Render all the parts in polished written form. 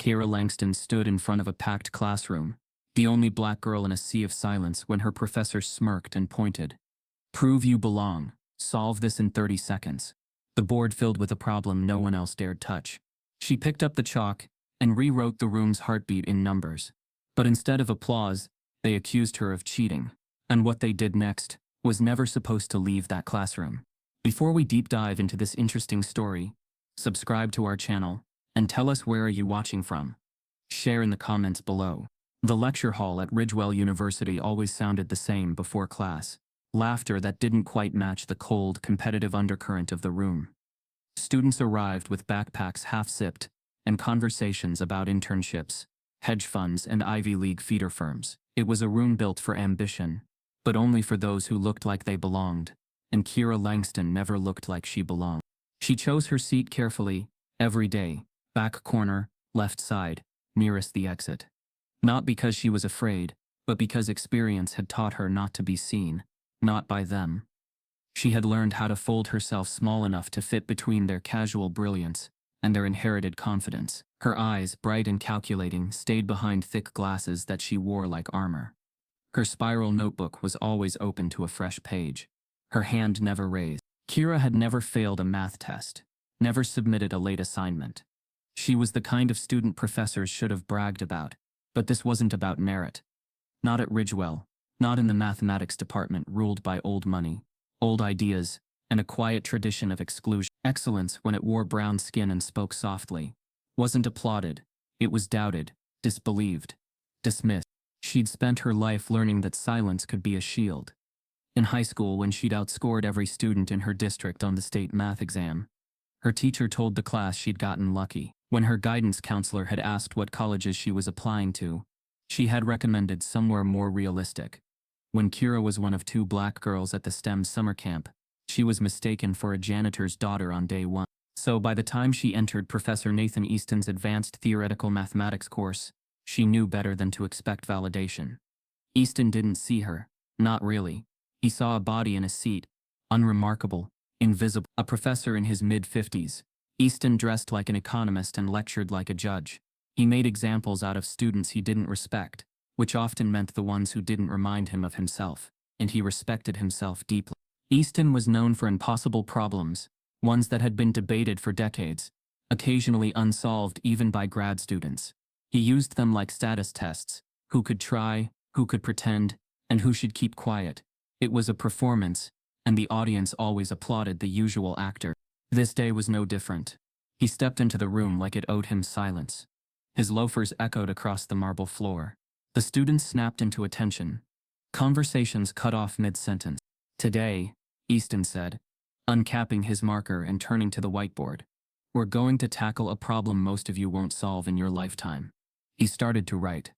Keira Langston stood in front of a packed classroom, the only black girl in a sea of silence when her professor smirked and pointed. "Prove you belong. Solve this in 30 seconds." The board filled with a problem no one else dared touch. She picked up the chalk and rewrote the room's heartbeat in numbers. But instead of applause, they accused her of cheating. And what they did next was never supposed to leave that classroom. Before we deep dive into this interesting story, subscribe to our channel and tell us where are you watching from. Share in the comments below. The lecture hall at Ridgewell University always sounded the same before class. Laughter that didn't quite match the cold, competitive undercurrent of the room. Students arrived with backpacks half-sipped and conversations about internships, hedge funds, and Ivy League feeder firms. It was a room built for ambition, but only for those who looked like they belonged, and Keira Langston never looked like she belonged. She chose her seat carefully, every day, back corner, left side, nearest the exit. Not because she was afraid, but because experience had taught her not to be seen, not by them. She had learned how to fold herself small enough to fit between their casual brilliance and their inherited confidence. Her eyes, bright and calculating, stayed behind thick glasses that she wore like armor. Her spiral notebook was always open to a fresh page. Her hand never raised. Keira had never failed a math test, never submitted a late assignment. She was the kind of student professors should have bragged about, but this wasn't about merit. Not at Ridgewell, not in the mathematics department ruled by old money, old ideas, and a quiet tradition of exclusion. Excellence, when it wore brown skin and spoke softly, wasn't applauded. It was doubted, disbelieved, dismissed. She'd spent her life learning that silence could be a shield. In high school, when she'd outscored every student in her district on the state math exam, her teacher told the class she'd gotten lucky. When her guidance counselor had asked what colleges she was applying to, she had recommended somewhere more realistic. When Keira was one of 2 black girls at the STEM summer camp, she was mistaken for a janitor's daughter on day 1. So by the time she entered Professor Nathan Easton's advanced theoretical mathematics course, she knew better than to expect validation. Easton didn't see her, not really. He saw a body in a seat, unremarkable, invisible. A professor in his mid-50s, Easton dressed like an economist and lectured like a judge. He made examples out of students he didn't respect, which often meant the ones who didn't remind him of himself, and he respected himself deeply. Easton was known for impossible problems, ones that had been debated for decades, occasionally unsolved even by grad students. He used them like status tests: who could try, who could pretend, and who should keep quiet. It was a performance, and the audience always applauded the usual actor. This day was no different. He stepped into the room like it owed him silence. His loafers echoed across the marble floor. The students snapped into attention. Conversations cut off mid-sentence. "Today," Easton said, uncapping his marker and turning to the whiteboard, "we're going to tackle a problem most of you won't solve in your lifetime." He started to write.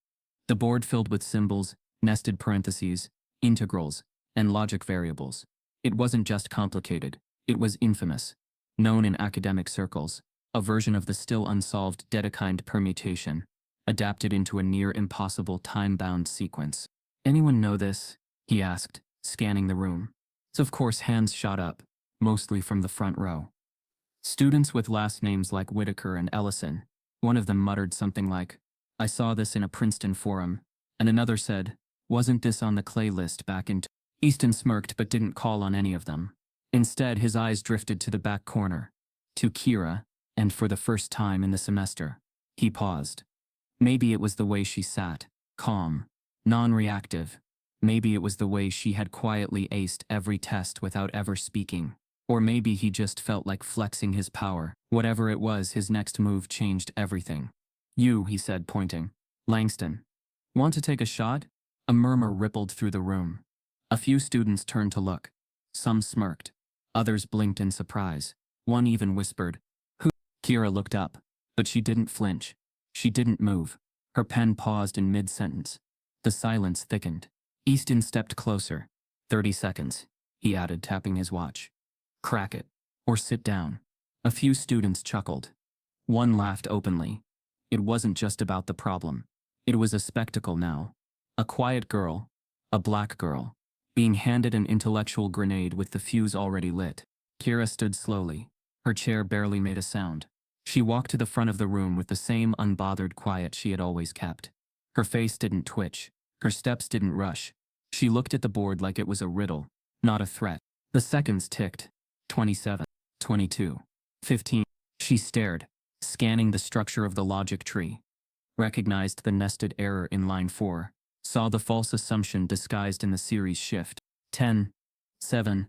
The board filled with symbols, nested parentheses, integrals, and logic variables. It wasn't just complicated, it was infamous. Known in academic circles, a version of the still unsolved Dedekind permutation, adapted into a near-impossible time-bound sequence. "Anyone know this?" he asked, scanning the room. So of course hands shot up, mostly from the front row. Students with last names like Whitaker and Ellison. One of them muttered something like, "I saw this in a Princeton forum," and another said, "Wasn't this on the Clay list back in..." Easton smirked but didn't call on any of them. Instead, his eyes drifted to the back corner, to Keira, and for the first time in the semester, he paused. Maybe it was the way she sat, calm, non-reactive. Maybe it was the way she had quietly aced every test without ever speaking. Or maybe he just felt like flexing his power. Whatever it was, his next move changed everything. "You," he said, pointing. "Langston. Want to take a shot?" A murmur rippled through the room. A few students turned to look. Some smirked. Others blinked in surprise. One even whispered, "Who?" Keira looked up, but she didn't flinch. She didn't move. Her pen paused in mid-sentence. The silence thickened. Easton stepped closer. 30 seconds, he added, tapping his watch. "Crack it. Or sit down." A few students chuckled. One laughed openly. It wasn't just about the problem. It was a spectacle now. A quiet girl, a black girl, being handed an intellectual grenade with the fuse already lit. Keira stood slowly. Her chair barely made a sound. She walked to the front of the room with the same unbothered quiet she had always kept. Her face didn't twitch. Her steps didn't rush. She looked at the board like it was a riddle, not a threat. The seconds ticked. 27, 22, 15. She stared, scanning the structure of the logic tree. Recognized the nested error in line 4. Saw the false assumption disguised in the series shift. 10, 7.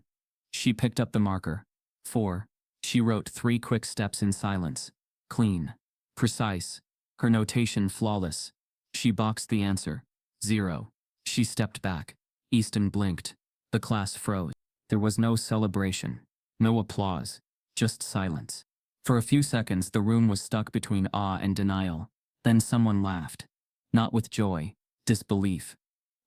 She picked up the marker. 4. She wrote 3 quick steps in silence. Clean. Precise. Her notation flawless. She boxed the answer. 0. She stepped back. Easton blinked. The class froze. There was no celebration. No applause. Just silence. For a few seconds the room was stuck between awe and denial. Then someone laughed. Not with joy. Disbelief.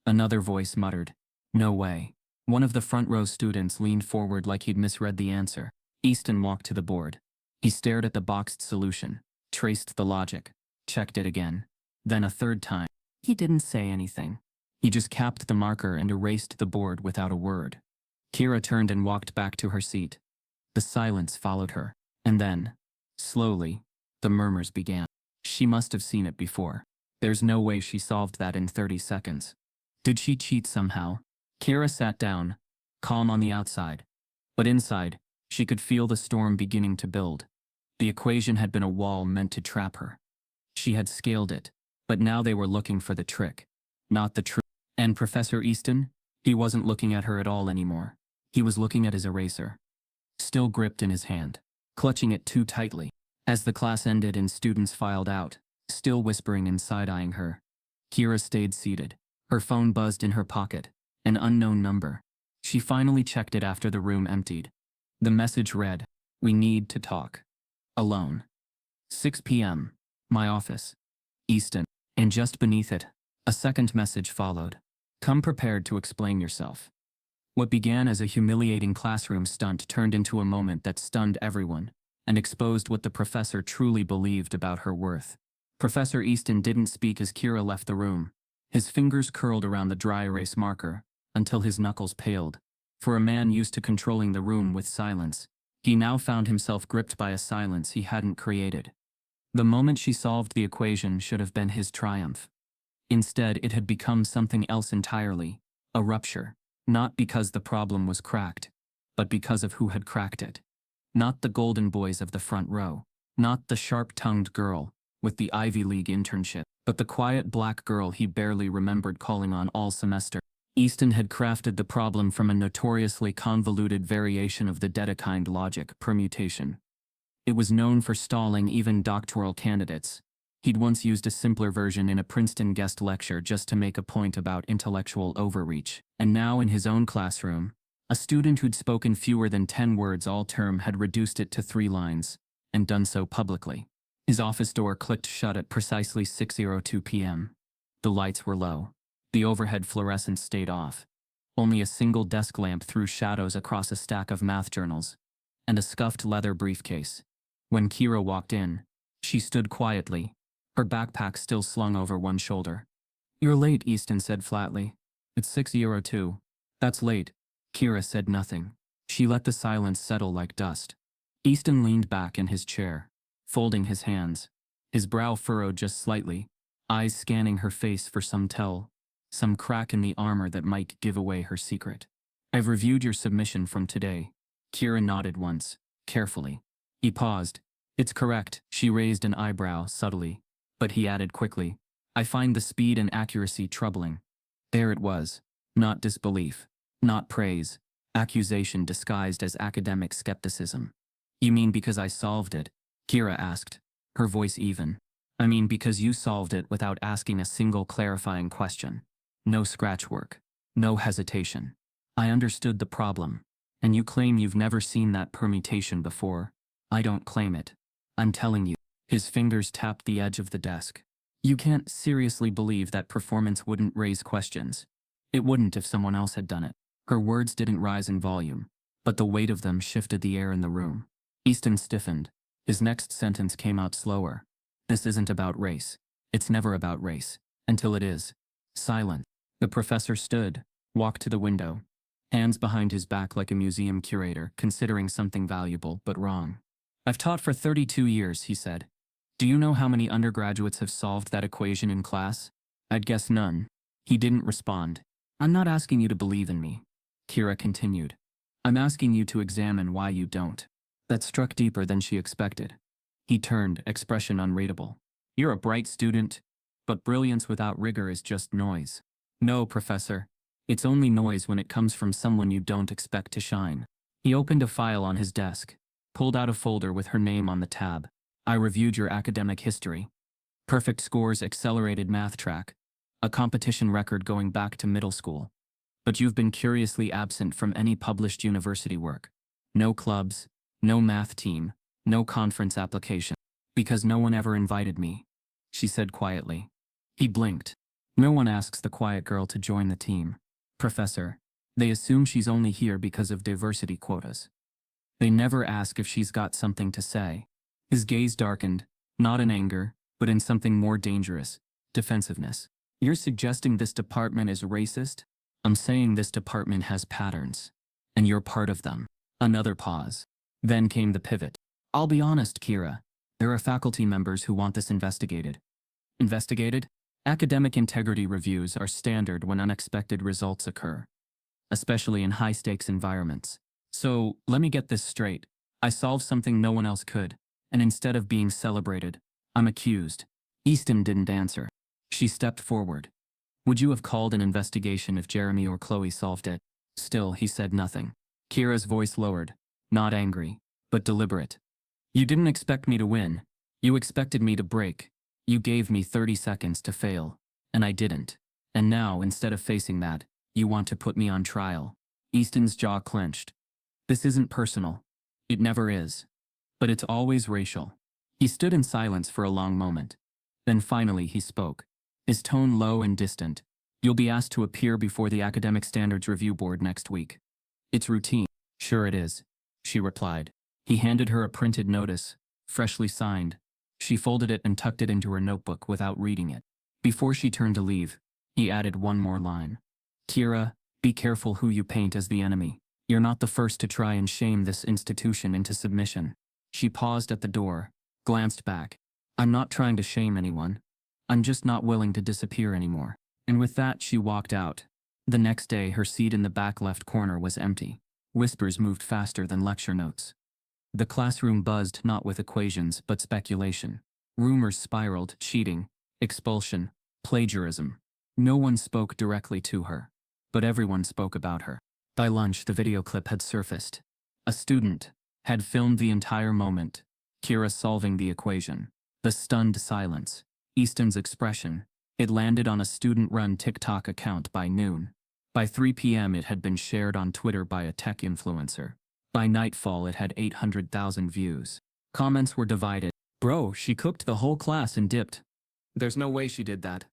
Another voice muttered, "No way." One of the front row students leaned forward like he'd misread the answer. Easton walked to the board. He stared at the boxed solution, traced the logic, checked it again. Then a third time. He didn't say anything. He just capped the marker and erased the board without a word. Keira turned and walked back to her seat. The silence followed her. And then, slowly, the murmurs began. She must have seen it before. There's no way she solved that in 30 seconds. Did she cheat somehow? Keira sat down, calm on the outside. But inside, she could feel the storm beginning to build. The equation had been a wall meant to trap her. She had scaled it, but now they were looking for the trick, not the truth. And Professor Easton? He wasn't looking at her at all anymore. He was looking at his eraser, still gripped in his hand, clutching it too tightly. As the class ended and students filed out, still whispering and side-eyeing her, Keira stayed seated. Her phone buzzed in her pocket, an unknown number. She finally checked it after the room emptied. The message read, "We need to talk. Alone. 6 p.m. My office. Easton." And just beneath it, a second message followed. "Come prepared to explain yourself." What began as a humiliating classroom stunt turned into a moment that stunned everyone and exposed what the professor truly believed about her worth. Professor Easton didn't speak as Keira left the room. His fingers curled around the dry erase marker until his knuckles paled. For a man used to controlling the room with silence, he now found himself gripped by a silence he hadn't created. The moment she solved the equation should have been his triumph. Instead, it had become something else entirely, a rupture, not because the problem was cracked, but because of who had cracked it. Not the golden boys of the front row, not the sharp-tongued girl with the Ivy League internship, but the quiet black girl he barely remembered calling on all semester. Easton had crafted the problem from a notoriously convoluted variation of the Dedekind logic permutation. It was known for stalling even doctoral candidates. He'd once used a simpler version in a Princeton guest lecture just to make a point about intellectual overreach. And now in his own classroom, a student who'd spoken fewer than 10 words all term had reduced it to 3 lines, and done so publicly. His office door clicked shut at precisely 6:02 p.m. The lights were low. The overhead fluorescent stayed off. Only a single desk lamp threw shadows across a stack of math journals, and a scuffed leather briefcase. When Keira walked in, she stood quietly, her backpack still slung over one shoulder. "You're late," Easton said flatly. "It's 6:02. That's late." Keira said nothing. She let the silence settle like dust. Easton leaned back in his chair, folding his hands, his brow furrowed just slightly, eyes scanning her face for some crack in the armor that might give away her secret. "I've reviewed your submission from today." Keira nodded once, carefully. He paused. "It's correct." She raised an eyebrow subtly, but he added quickly, "I find the speed and accuracy troubling." There it was. Not disbelief. Not praise. Accusation disguised as academic skepticism. "You mean because I solved it?" Keira asked, her voice even. "I mean because you solved it without asking a single clarifying question. No scratch work. No hesitation. I understood the problem. And you claim you've never seen that permutation before. I don't claim it. I'm telling you." His fingers tapped the edge of the desk. "You can't seriously believe that performance wouldn't raise questions. It wouldn't if someone else had done it." Her words didn't rise in volume, but the weight of them shifted the air in the room. Easton stiffened. His next sentence came out slower. "This isn't about race. It's never about race. Until it is." Silent. The professor stood, walked to the window, hands behind his back like a museum curator considering something valuable but wrong. I've taught for 32 years, he said. Do you know how many undergraduates have solved that equation in class? I'd guess none. He didn't respond. I'm not asking you to believe in me, Keira continued. I'm asking you to examine why you don't. That struck deeper than she expected. He turned, expression unreadable. You're a bright student, but brilliance without rigor is just noise. No, Professor. It's only noise when it comes from someone you don't expect to shine. He opened a file on his desk, pulled out a folder with her name on the tab. I reviewed your academic history. Perfect scores, accelerated math track, a competition record going back to middle school. But you've been curiously absent from any published university work. No clubs, no math team, no conference application. Because no one ever invited me, she said quietly. He blinked. No one asks the quiet girl to join the team, Professor. They assume she's only here because of diversity quotas. They never ask if she's got something to say. His gaze darkened, not in anger, but in something more dangerous, defensiveness. You're suggesting this department is racist? I'm saying this department has patterns, and you're part of them. Another pause. Then came the pivot. I'll be honest, Keira. There are faculty members who want this investigated. Investigated? Academic integrity reviews are standard when unexpected results occur, especially in high-stakes environments. So, let me get this straight. I solved something no one else could, and instead of being celebrated, I'm accused. Easton didn't answer. She stepped forward. Would you have called an investigation if Jeremy or Chloe solved it? Still, he said nothing. Kira's voice lowered, not angry, but deliberate. You didn't expect me to win. You expected me to break. You gave me 30 seconds to fail, and I didn't. And now, instead of facing that, you want to put me on trial. Easton's jaw clenched. This isn't personal. It never is. But it's always racial. He stood in silence for a long moment. Then finally he spoke, his tone low and distant. You'll be asked to appear before the Academic Standards Review Board next week. It's routine. Sure it is, she replied. He handed her a printed notice, freshly signed. She folded it and tucked it into her notebook without reading it. Before she turned to leave, he added one more line. Keira, be careful who you paint as the enemy. You're not the first to try and shame this institution into submission. She paused at the door, glanced back. I'm not trying to shame anyone. I'm just not willing to disappear anymore. And with that, she walked out. The next day, her seat in the back left corner was empty. Whispers moved faster than lecture notes. The classroom buzzed not with equations, but speculation. Rumors spiraled, cheating, expulsion, plagiarism. No one spoke directly to her, but everyone spoke about her. By lunch, the video clip had surfaced. A student had filmed the entire moment, Keira solving the equation. The stunned silence, Easton's expression. It landed on a student-run TikTok account by noon. By 3 p.m. it had been shared on Twitter by a tech influencer. By nightfall it had 800,000 views. Comments were divided. Bro, she cooked the whole class and dipped. There's no way she did that.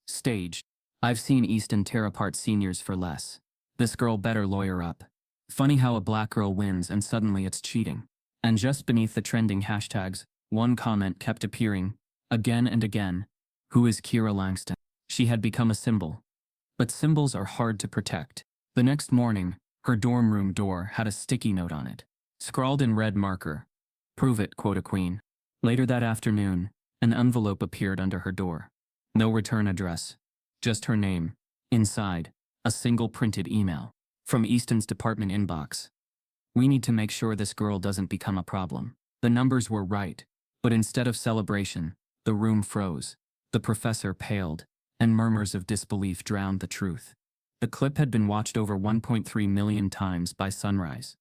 Staged. I've seen Easton tear apart seniors for less. This girl better lawyer up. Funny how a black girl wins and suddenly it's cheating. And just beneath the trending hashtags, one comment kept appearing, again and again. Who is Keira Langston? She had become a symbol. But symbols are hard to protect. The next morning, her dorm room door had a sticky note on it, scrawled in red marker. Prove it, quote a queen. Later that afternoon, an envelope appeared under her door. No return address. Just her name. Inside, a single printed email. From Easton's department inbox. We need to make sure this girl doesn't become a problem. The numbers were right, but instead of celebration, the room froze. The professor paled, and murmurs of disbelief drowned the truth. The clip had been watched over 1.3 million times by sunrise.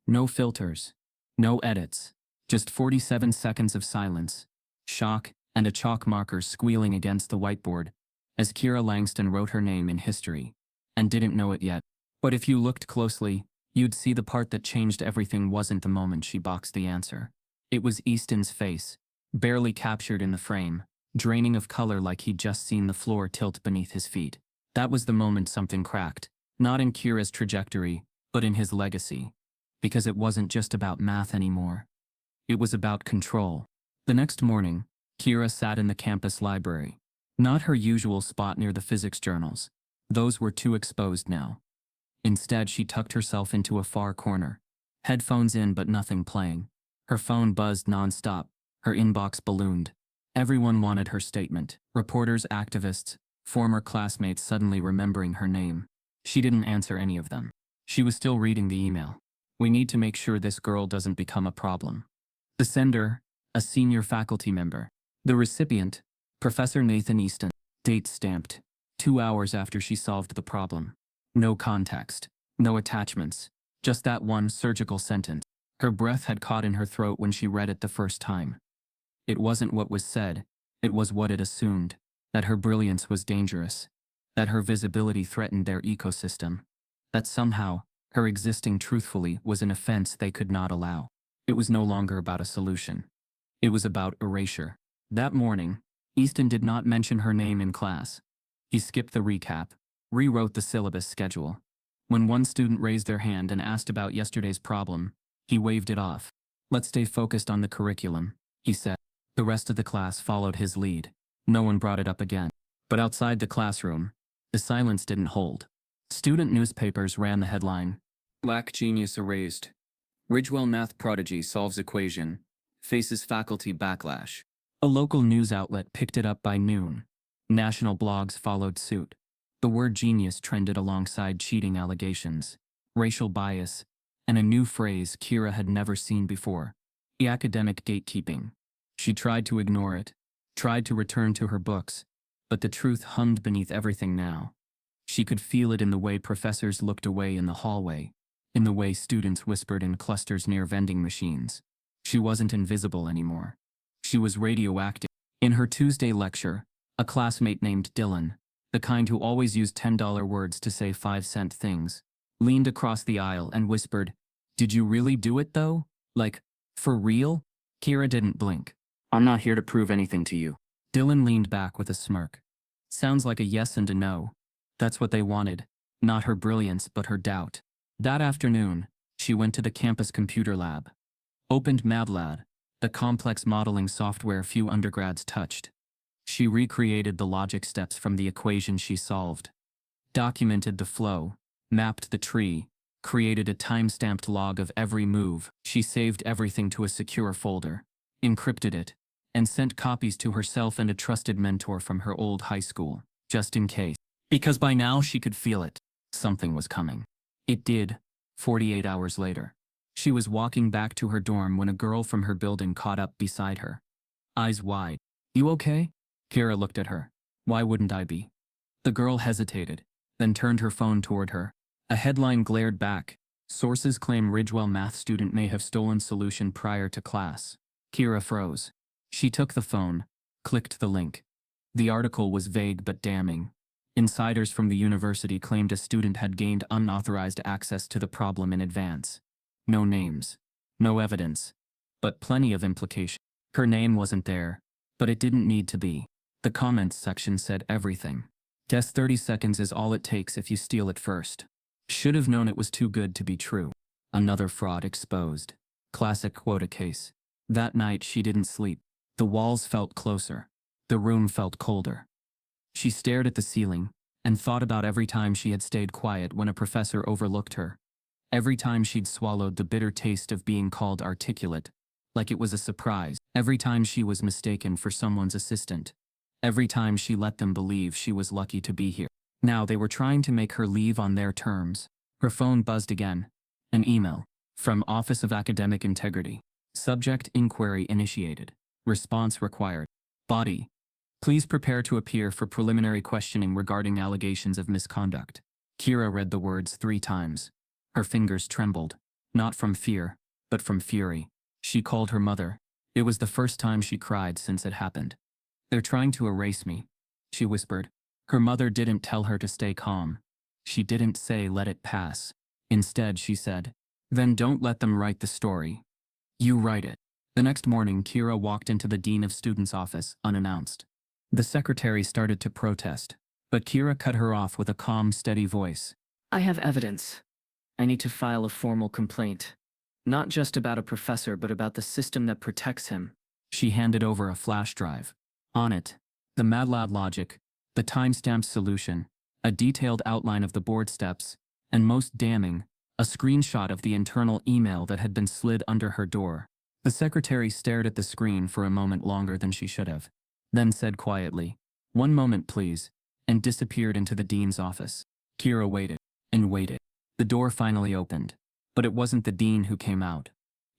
No filters, no edits, just 47 seconds of silence, shock, and a chalk marker squealing against the whiteboard, as Keira Langston wrote her name in history, and didn't know it yet. But if you looked closely, you'd see the part that changed everything wasn't the moment she boxed the answer. It was Easton's face, barely captured in the frame, draining of color like he'd just seen the floor tilt beneath his feet. That was the moment something cracked, not in Keira's trajectory, but in his legacy. Because it wasn't just about math anymore. It was about control. The next morning, Keira sat in the campus library. Not her usual spot near the physics journals. Those were too exposed now. Instead, she tucked herself into a far corner. Headphones in but nothing playing. Her phone buzzed nonstop. Her inbox ballooned. Everyone wanted her statement. Reporters, activists, former classmates suddenly remembering her name. She didn't answer any of them. She was still reading the email. We need to make sure this girl doesn't become a problem. The sender, a senior faculty member. The recipient, Professor Nathan Easton. Date stamped. 2 hours after she solved the problem. No context. No attachments. Just that one surgical sentence. Her breath had caught in her throat when she read it the first time. It wasn't what was said, it was what it assumed. That her brilliance was dangerous. That her visibility threatened their ecosystem. That somehow, her existing truthfully was an offense they could not allow. It was no longer about a solution. It was about erasure. That morning, Easton did not mention her name in class. He skipped the recap, rewrote the syllabus schedule. When one student raised their hand and asked about yesterday's problem, he waved it off. Let's stay focused on the curriculum, he said. The rest of the class followed his lead. No one brought it up again. But outside the classroom, the silence didn't hold. Student newspapers ran the headline, Black Genius Erased. Ridgewell Math Prodigy Solves Equation, Faces Faculty Backlash. A local news outlet picked it up by noon. National blogs followed suit. The word genius trended alongside cheating allegations, racial bias, and a new phrase Keira had never seen before, the academic gatekeeping. She tried to ignore it, tried to return to her books, but the truth hummed beneath everything now. She could feel it in the way professors looked away in the hallway, in the way students whispered in clusters near vending machines. She wasn't invisible anymore. She was radioactive. In her Tuesday lecture, a classmate named Dylan, the kind who always used $10 words to say 5-cent things, leaned across the aisle and whispered, "Did you really do it though? Like, for real?" Keira didn't blink. "I'm not here to prove anything to you." Dylan leaned back with a smirk. Sounds like a yes and a no. That's what they wanted. Not her brilliance, but her doubt. That afternoon, she went to the campus computer lab. Opened MATLAB, the complex modeling software few undergrads touched. She recreated the logic steps from the equation she solved. Documented the flow, mapped the tree, created a time-stamped log of every move. She saved everything to a secure folder, encrypted it, and sent copies to herself and a trusted mentor from her old high school, just in case. Because by now she could feel it. Something was coming. It did, 48 hours later. She was walking back to her dorm when a girl from her building caught up beside her. Eyes wide. "You okay?" Keira looked at her. "Why wouldn't I be?" The girl hesitated, then turned her phone toward her. A headline glared back. Sources claim Ridgewell math student may have stolen solution prior to class. Keira froze. She took the phone, clicked the link. The article was vague but damning. Insiders from the university claimed a student had gained unauthorized access to the problem in advance. No names. No evidence. But plenty of implication. Her name wasn't there, but it didn't need to be. The comments section said everything. Guess 30 seconds is all it takes if you steal it first. Should have known it was too good to be true. Another fraud exposed. Classic quota case. That night she didn't sleep. The walls felt closer. The room felt colder. She stared at the ceiling and thought about every time she had stayed quiet when a professor overlooked her. Every time she'd swallowed the bitter taste of being called articulate, like it was a surprise. Every time she was mistaken for someone's assistant. Every time she let them believe she was lucky to be here. Now they were trying to make her leave on their terms. Her phone buzzed again. An email. From Office of Academic Integrity. Subject: inquiry initiated. Response required. Body: please prepare to appear for preliminary questioning regarding allegations of misconduct. Keira read the words 3 times. Her fingers trembled. Not from fear, but from fury. She called her mother. It was the first time she cried since it happened. "They're trying to erase me," she whispered. Her mother didn't tell her to stay calm. She didn't say let it pass. Instead, she said, "Then don't let them write the story. You write it." The next morning, Keira walked into the Dean of Students' office, unannounced. The secretary started to protest, but Keira cut her off with a calm, steady voice. "I have evidence. I need to file a formal complaint. Not just about a professor, but about the system that protects him." She handed over a flash drive. On it, the MATLAB logic, the timestamped solution, a detailed outline of the board steps, and most damning, a screenshot of the internal email that had been slid under her door. The secretary stared at the screen for a moment longer than she should have, then said quietly, "One moment, please," and disappeared into the dean's office. Keira waited and waited. The door finally opened, but it wasn't the dean who came out.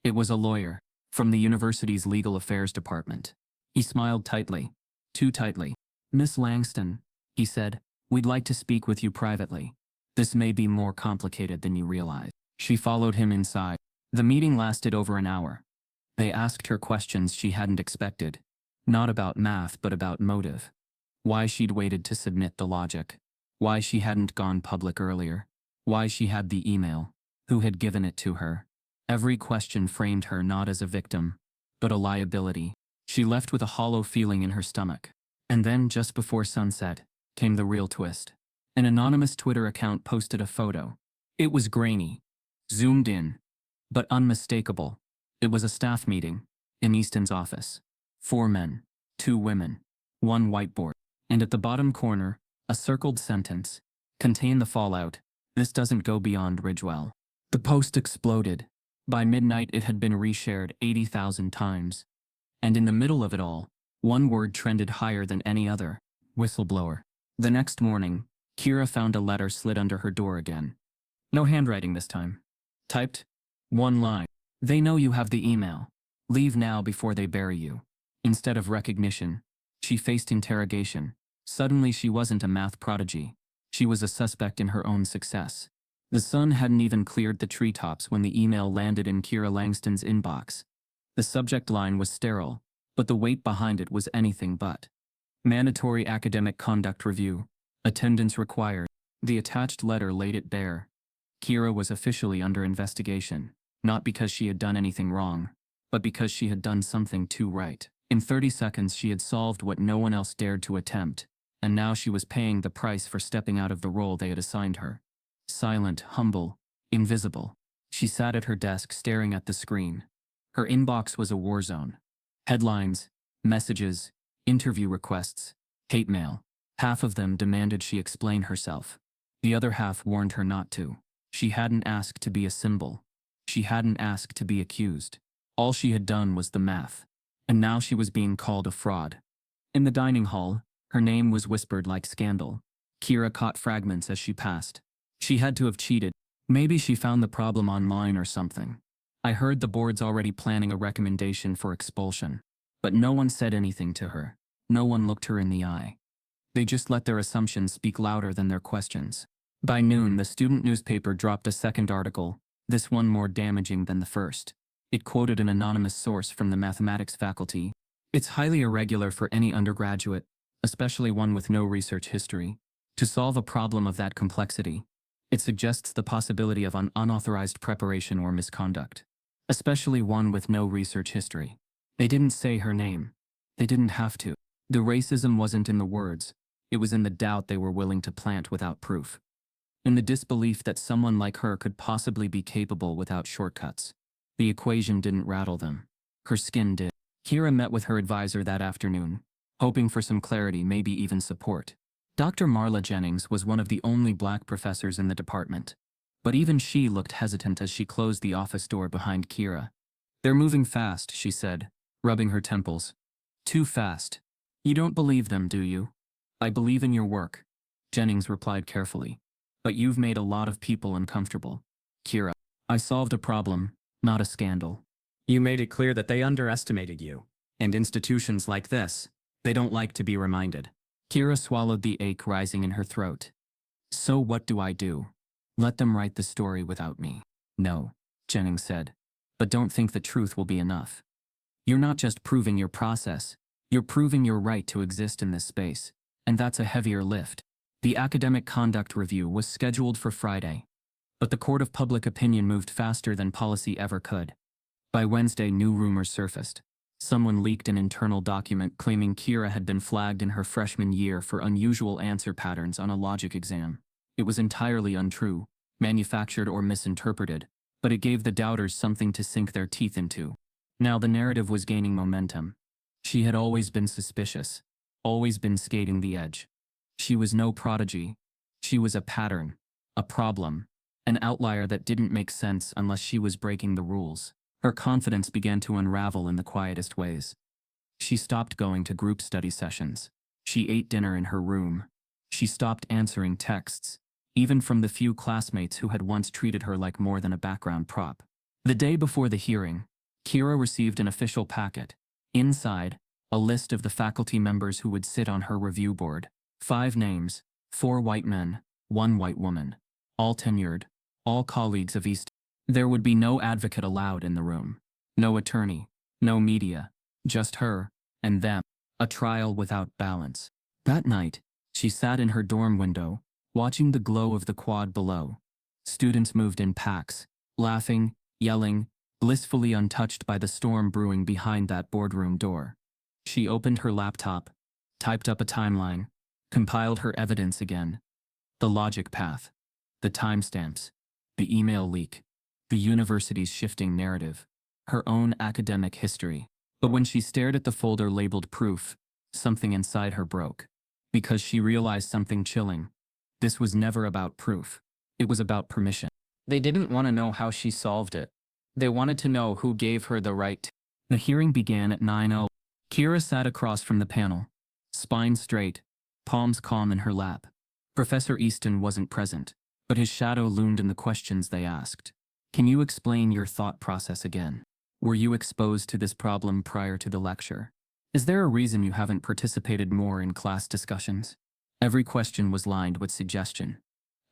It was a lawyer from the university's legal affairs department. He smiled tightly, too tightly. "Miss Langston," he said, "we'd like to speak with you privately. This may be more complicated than you realize." She followed him inside. The meeting lasted over an hour. They asked her questions she hadn't expected. Not about math, but about motive. Why she'd waited to submit the logic. Why she hadn't gone public earlier. Why she had the email. Who had given it to her. Every question framed her not as a victim, but a liability. She left with a hollow feeling in her stomach. And then, just before sunset, came the real twist. An anonymous Twitter account posted a photo. It was grainy, zoomed in, but unmistakable. It was a staff meeting in Easton's office. 4 men, 2 women, 1 whiteboard, and at the bottom corner, a circled sentence contained the fallout. "This doesn't go beyond Ridgewell." The post exploded. By midnight, it had been reshared 80,000 times. And in the middle of it all, one word trended higher than any other: whistleblower. The next morning, Keira found a letter slid under her door again. No handwriting this time. Typed, 1 line. "They know you have the email. Leave now before they bury you." Instead of recognition, she faced interrogation. Suddenly she wasn't a math prodigy. She was a suspect in her own success. The sun hadn't even cleared the treetops when the email landed in Keira Langston's inbox. The subject line was sterile, but the weight behind it was anything but. Mandatory academic conduct review. Attendance required. The attached letter laid it bare. Keira was officially under investigation, not because she had done anything wrong, but because she had done something too right. In 30 seconds she had solved what no one else dared to attempt, and now she was paying the price for stepping out of the role they had assigned her. Silent, humble, invisible. She sat at her desk staring at the screen. Her inbox was a war zone. Headlines, messages, interview requests, hate mail. Half of them demanded she explain herself. The other half warned her not to. She hadn't asked to be a symbol. She hadn't asked to be accused. All she had done was the math. And now she was being called a fraud. In the dining hall, her name was whispered like scandal. Keira caught fragments as she passed. She had to have cheated. Maybe she found the problem online or something. "I heard the board's already planning a recommendation for expulsion." But no one said anything to her. No one looked her in the eye. They just let their assumptions speak louder than their questions. By noon, the student newspaper dropped a second article, this one more damaging than the first. It quoted an anonymous source from the mathematics faculty. "It's highly irregular for any undergraduate, especially one with no research history, to solve a problem of that complexity. It suggests the possibility of an unauthorized preparation or misconduct, especially one with no research history." They didn't say her name. They didn't have to. The racism wasn't in the words. It was in the doubt they were willing to plant without proof. In the disbelief that someone like her could possibly be capable without shortcuts. The equation didn't rattle them. Her skin did. Keira met with her advisor that afternoon, hoping for some clarity, maybe even support. Dr. Marla Jennings was one of the only black professors in the department. But even she looked hesitant as she closed the office door behind Keira. "They're moving fast," she said, rubbing her temples. "Too fast. You don't believe them, do you?" "I believe in your work," Jennings replied carefully. "But you've made a lot of people uncomfortable." "Keira, I solved a problem, not a scandal." "You made it clear that they underestimated you. And institutions like this, they don't like to be reminded." Keira swallowed the ache rising in her throat. "So what do I do? Let them write the story without me?" "No," Jennings said. "But don't think the truth will be enough. You're not just proving your process, you're proving your right to exist in this space, and that's a heavier lift." The academic conduct review was scheduled for Friday, but the court of public opinion moved faster than policy ever could. By Wednesday, new rumors surfaced. Someone leaked an internal document claiming Keira had been flagged in her freshman year for unusual answer patterns on a logic exam. It was entirely untrue, manufactured or misinterpreted, but it gave the doubters something to sink their teeth into. Now the narrative was gaining momentum. She had always been suspicious, always been skating the edge. She was no prodigy. She was a pattern, a problem, an outlier that didn't make sense unless she was breaking the rules. Her confidence began to unravel in the quietest ways. She stopped going to group study sessions. She ate dinner in her room. She stopped answering texts, even from the few classmates who had once treated her like more than a background prop. The day before the hearing, Keira received an official packet. Inside, a list of the faculty members who would sit on her review board. 5 names, 4 white men, 1 white woman. All tenured, all colleagues of East. There would be no advocate allowed in the room. No attorney, no media, just her and them. A trial without balance. That night, she sat in her dorm window, watching the glow of the quad below. Students moved in packs, laughing, yelling, blissfully untouched by the storm brewing behind that boardroom door. She opened her laptop, typed up a timeline, compiled her evidence again. The logic path, the timestamps, the email leak, the university's shifting narrative, her own academic history. But when she stared at the folder labeled proof, something inside her broke. Because she realized something chilling. This was never about proof. It was about permission. They didn't want to know how she solved it. They wanted to know who gave her the right. The hearing began at 9:00. Keira sat across from the panel, spine straight, palms calm in her lap. Professor Easton wasn't present, but his shadow loomed in the questions they asked. Can you explain your thought process again? Were you exposed to this problem prior to the lecture? Is there a reason you haven't participated more in class discussions? Every question was lined with suggestion.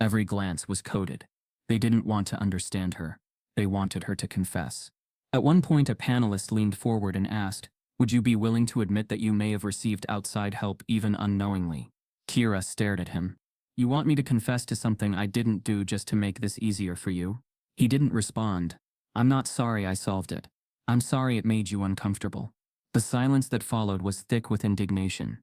Every glance was coded. They didn't want to understand her. They wanted her to confess. At one point, a panelist leaned forward and asked, "Would you be willing to admit that you may have received outside help even unknowingly?" Keira stared at him. "You want me to confess to something I didn't do just to make this easier for you?" He didn't respond. "I'm not sorry I solved it. I'm sorry it made you uncomfortable." The silence that followed was thick with indignation.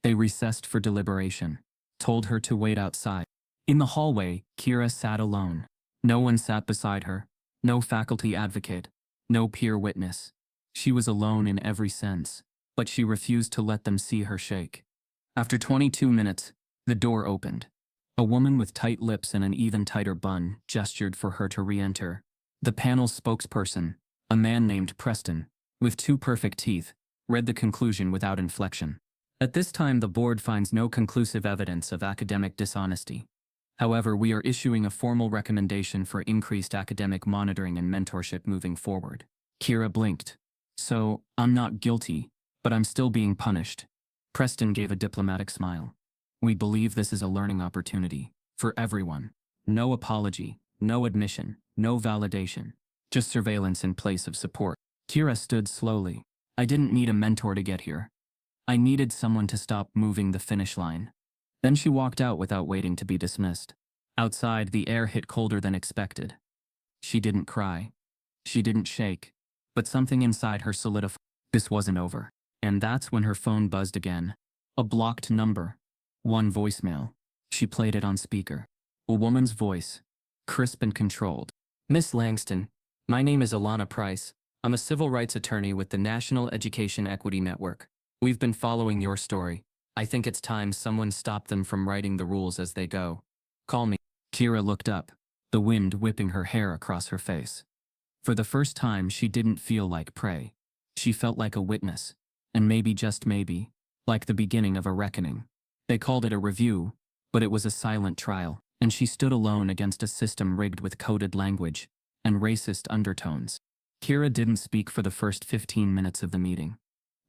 They recessed for deliberation, told her to wait outside. In the hallway, Keira sat alone. No one sat beside her. No faculty advocate. No peer witness. She was alone in every sense, but she refused to let them see her shake. After 22 minutes, the door opened. A woman with tight lips and an even tighter bun gestured for her to re-enter. The panel's spokesperson, a man named Preston, with 2 perfect teeth, read the conclusion without inflection. At this time, the board finds no conclusive evidence of academic dishonesty. However, we are issuing a formal recommendation for increased academic monitoring and mentorship moving forward. Keira blinked. "So, I'm not guilty, but I'm still being punished." Preston gave a diplomatic smile. "We believe this is a learning opportunity for everyone. No apology, no admission, no validation. Just surveillance in place of support." Keira stood slowly. "I didn't need a mentor to get here. I needed someone to stop moving the finish line." Then she walked out without waiting to be dismissed. Outside, the air hit colder than expected. She didn't cry. She didn't shake. But something inside her solidified. This wasn't over. And that's when her phone buzzed again. A blocked number. 1 voicemail. She played it on speaker. A woman's voice. Crisp and controlled. "Miss Langston, my name is Alana Price. I'm a civil rights attorney with the National Education Equity Network. We've been following your story. I think it's time someone stopped them from writing the rules as they go. Call me." Keira looked up, the wind whipping her hair across her face. For the first time, she didn't feel like prey. She felt like a witness, and maybe, just maybe, like the beginning of a reckoning. They called it a review, but it was a silent trial, and she stood alone against a system rigged with coded language and racist undertones. Keira didn't speak for the first 15 minutes of the meeting.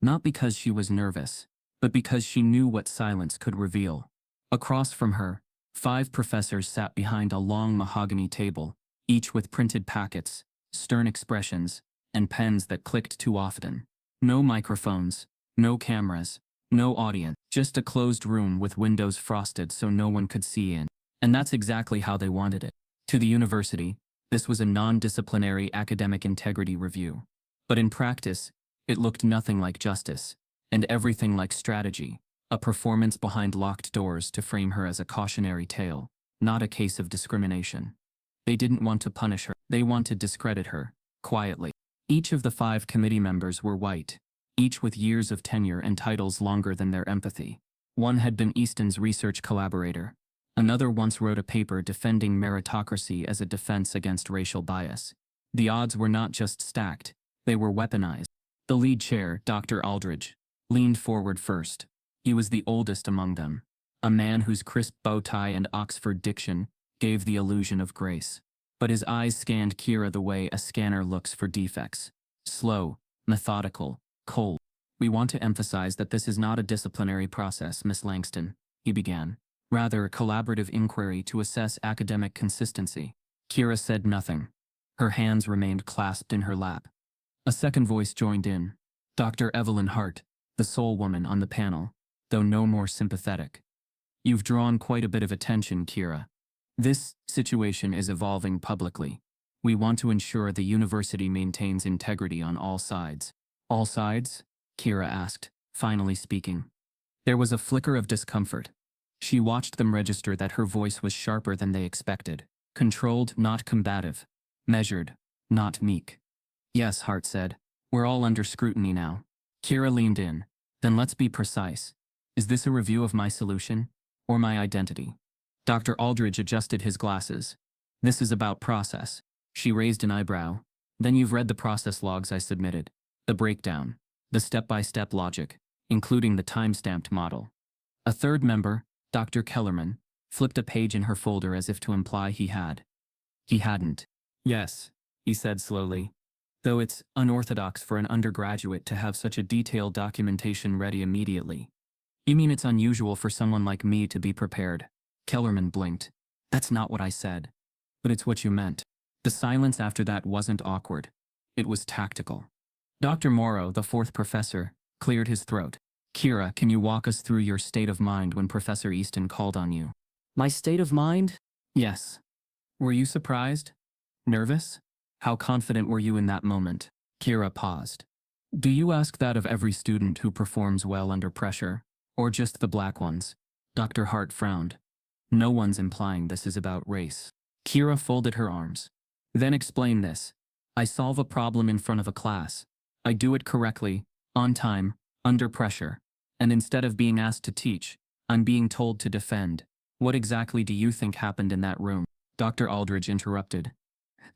Not because she was nervous, but because she knew what silence could reveal. Across from her, 5 professors sat behind a long mahogany table, each with printed packets, stern expressions, and pens that clicked too often. No microphones, no cameras, no audience, just a closed room with windows frosted so no one could see in. And that's exactly how they wanted it. To the university, this was a non-disciplinary academic integrity review. But in practice, it looked nothing like justice, and everything like strategy, a performance behind locked doors to frame her as a cautionary tale, not a case of discrimination. They didn't want to punish her, they wanted to discredit her, quietly. Each of the 5 committee members were white, each with years of tenure and titles longer than their empathy. One had been Easton's research collaborator. Another once wrote a paper defending meritocracy as a defense against racial bias. The odds were not just stacked, they were weaponized. The lead chair, Dr. Aldridge, leaned forward first. He was the oldest among them, a man whose crisp bow tie and Oxford diction gave the illusion of grace. But his eyes scanned Keira the way a scanner looks for defects. Slow, methodical, cold. "We want to emphasize that this is not a disciplinary process, Miss Langston," he began. "Rather, a collaborative inquiry to assess academic consistency." Keira said nothing. Her hands remained clasped in her lap. A second voice joined in. Dr. Evelyn Hart, the sole woman on the panel, though no more sympathetic. "You've drawn quite a bit of attention, Keira. This situation is evolving publicly. We want to ensure the university maintains integrity on all sides." "All sides?" Keira asked, finally speaking. There was a flicker of discomfort. She watched them register that her voice was sharper than they expected. Controlled, not combative. Measured, not meek. "Yes," Hart said. "We're all under scrutiny now." Keira leaned in. "Then let's be precise. Is this a review of my solution? Or my identity?" Dr. Aldridge adjusted his glasses. "This is about process." She raised an eyebrow. "Then you've read the process logs I submitted. The breakdown. The step-by-step logic, including the time-stamped model." A third member, Dr. Kellerman, flipped a page in her folder as if to imply he had. He hadn't. "Yes," he said slowly. "Though it's unorthodox for an undergraduate to have such a detailed documentation ready immediately." "You mean it's unusual for someone like me to be prepared?" Kellerman blinked. "That's not what I said. But it's what you meant." The silence after that wasn't awkward. It was tactical. Dr. Morrow, the fourth professor, cleared his throat. "Keira, can you walk us through your state of mind when Professor Easton called on you?" "My state of mind?" "Yes. Were you surprised? Nervous? How confident were you in that moment?" Keira paused. "Do you ask that of every student who performs well under pressure? Or just the black ones?" Dr. Hart frowned. "No one's implying this is about race." Keira folded her arms. "Then explain this. I solve a problem in front of a class. I do it correctly, on time, under pressure. And instead of being asked to teach, I'm being told to defend. What exactly do you think happened in that room?" Dr. Aldridge interrupted.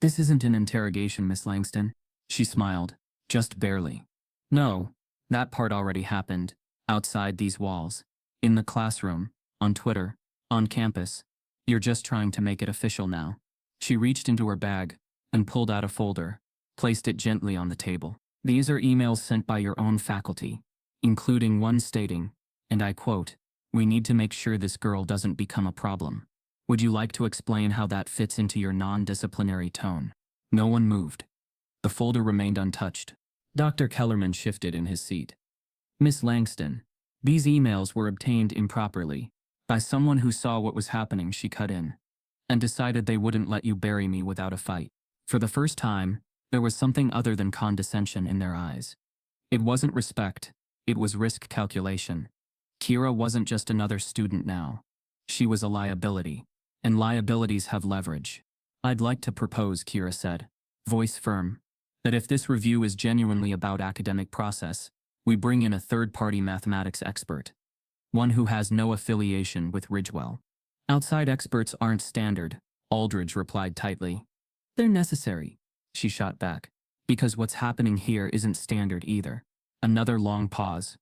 "This isn't an interrogation, Miss Langston." She smiled. "Just barely. No, that part already happened. Outside these walls. In the classroom. On Twitter. On campus. You're just trying to make it official now." She reached into her bag and pulled out a folder, placed it gently on the table. "These are emails sent by your own faculty, including one stating, and I quote, 'We need to make sure this girl doesn't become a problem.' Would you like to explain how that fits into your non-disciplinary tone?" No one moved. The folder remained untouched. Dr. Kellerman shifted in his seat. "Miss Langston, these emails were obtained improperly. By someone who saw what was happening," she cut in, "and decided they wouldn't let you bury me without a fight." For the first time, there was something other than condescension in their eyes. It wasn't respect, it was risk calculation. Keira wasn't just another student now. She was a liability, and liabilities have leverage. "I'd like to propose," Keira said, voice firm, "that if this review is genuinely about academic process, we bring in a third-party mathematics expert. One who has no affiliation with Ridgewell." "Outside experts aren't standard," Aldridge replied tightly. "They're necessary," she shot back, "because what's happening here isn't standard either." Another long pause.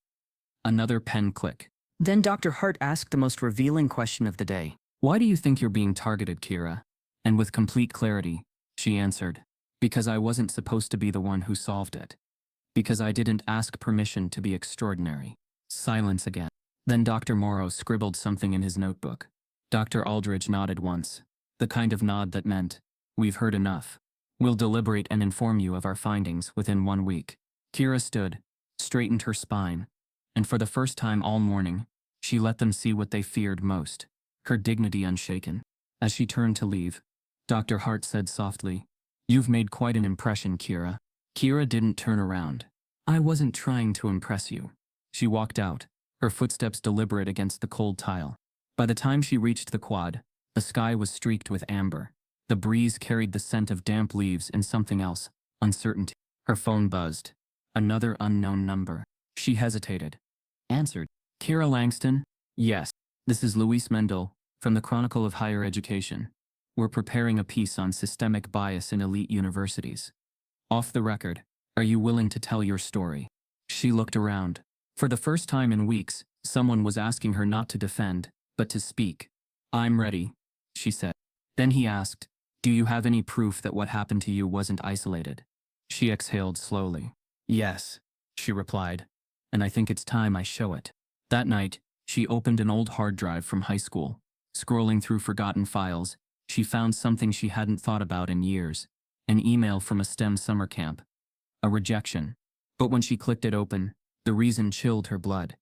Another pen click. Then Dr. Hart asked the most revealing question of the day. "Why do you think you're being targeted, Keira?" And with complete clarity, she answered, "Because I wasn't supposed to be the one who solved it. Because I didn't ask permission to be extraordinary." Silence again. Then Dr. Morrow scribbled something in his notebook. Dr. Aldridge nodded once, the kind of nod that meant, "We've heard enough. We'll deliberate and inform you of our findings within 1 week." Keira stood, straightened her spine, and for the first time all morning, she let them see what they feared most, her dignity unshaken. As she turned to leave, Dr. Hart said softly, "You've made quite an impression, Keira." Keira didn't turn around. "I wasn't trying to impress you." She walked out, her footsteps deliberate against the cold tile. By the time she reached the quad, the sky was streaked with amber. The breeze carried the scent of damp leaves and something else, uncertainty. Her phone buzzed. Another unknown number. She hesitated. Answered. "Keira Langston?" "Yes. This is Luis Mendel, from the Chronicle of Higher Education." We're preparing a piece on systemic bias in elite universities. Off the record, are you willing to tell your story? She looked around. For the first time in weeks, someone was asking her not to defend, but to speak. I'm ready, she said. Then he asked, do you have any proof that what happened to you wasn't isolated? She exhaled slowly. Yes, she replied, and I think it's time I show it. That night, she opened an old hard drive from high school. Scrolling through forgotten files, she found something she hadn't thought about in years. An email from a STEM summer camp. A rejection. But when she clicked it open, the reason chilled her blood.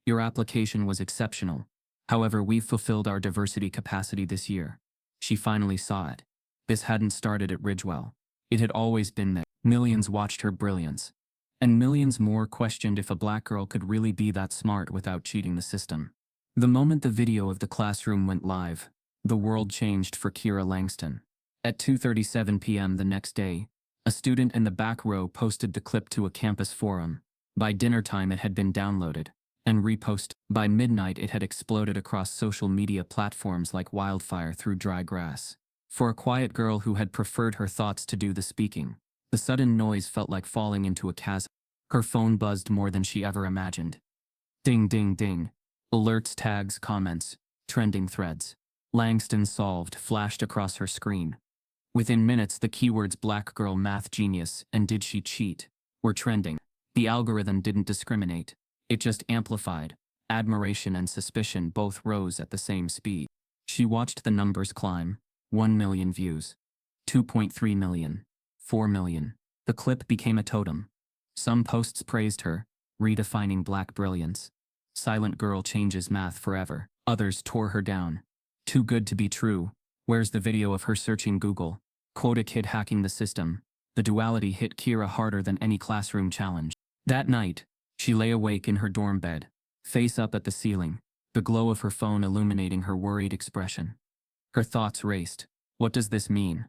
Your application was exceptional. However, we've fulfilled our diversity capacity this year. She finally saw it. This hadn't started at Ridgewell. It had always been there. Millions watched her brilliance. And millions more questioned if a black girl could really be that smart without cheating the system. The moment the video of the classroom went live, the world changed for Keira Langston. At 2:37 p.m. the next day, a student in the back row posted the clip to a campus forum. By dinner time it had been downloaded and reposted. By midnight it had exploded across social media platforms like wildfire through dry grass. For a quiet girl who had preferred her thoughts to do the speaking, the sudden noise felt like falling into a chasm. Her phone buzzed more than she ever imagined. Ding ding ding. Alerts, tags, comments, trending threads. Langston solved flashed across her screen. Within minutes the keywords black girl, math genius, and did she cheat were trending. The algorithm didn't discriminate. It just amplified. Admiration and suspicion both rose at the same speed. She watched the numbers climb. 1 million views. 2.3 million. 4 million. The clip became a totem. Some posts praised her, redefining black brilliance. Silent girl changes math forever. Others tore her down. Too good to be true. Where's the video of her searching Google? Quota kid hacking the system. The duality hit Keira harder than any classroom challenge. That night, she lay awake in her dorm bed, face up at the ceiling, the glow of her phone illuminating her worried expression. Her thoughts raced. What does this mean?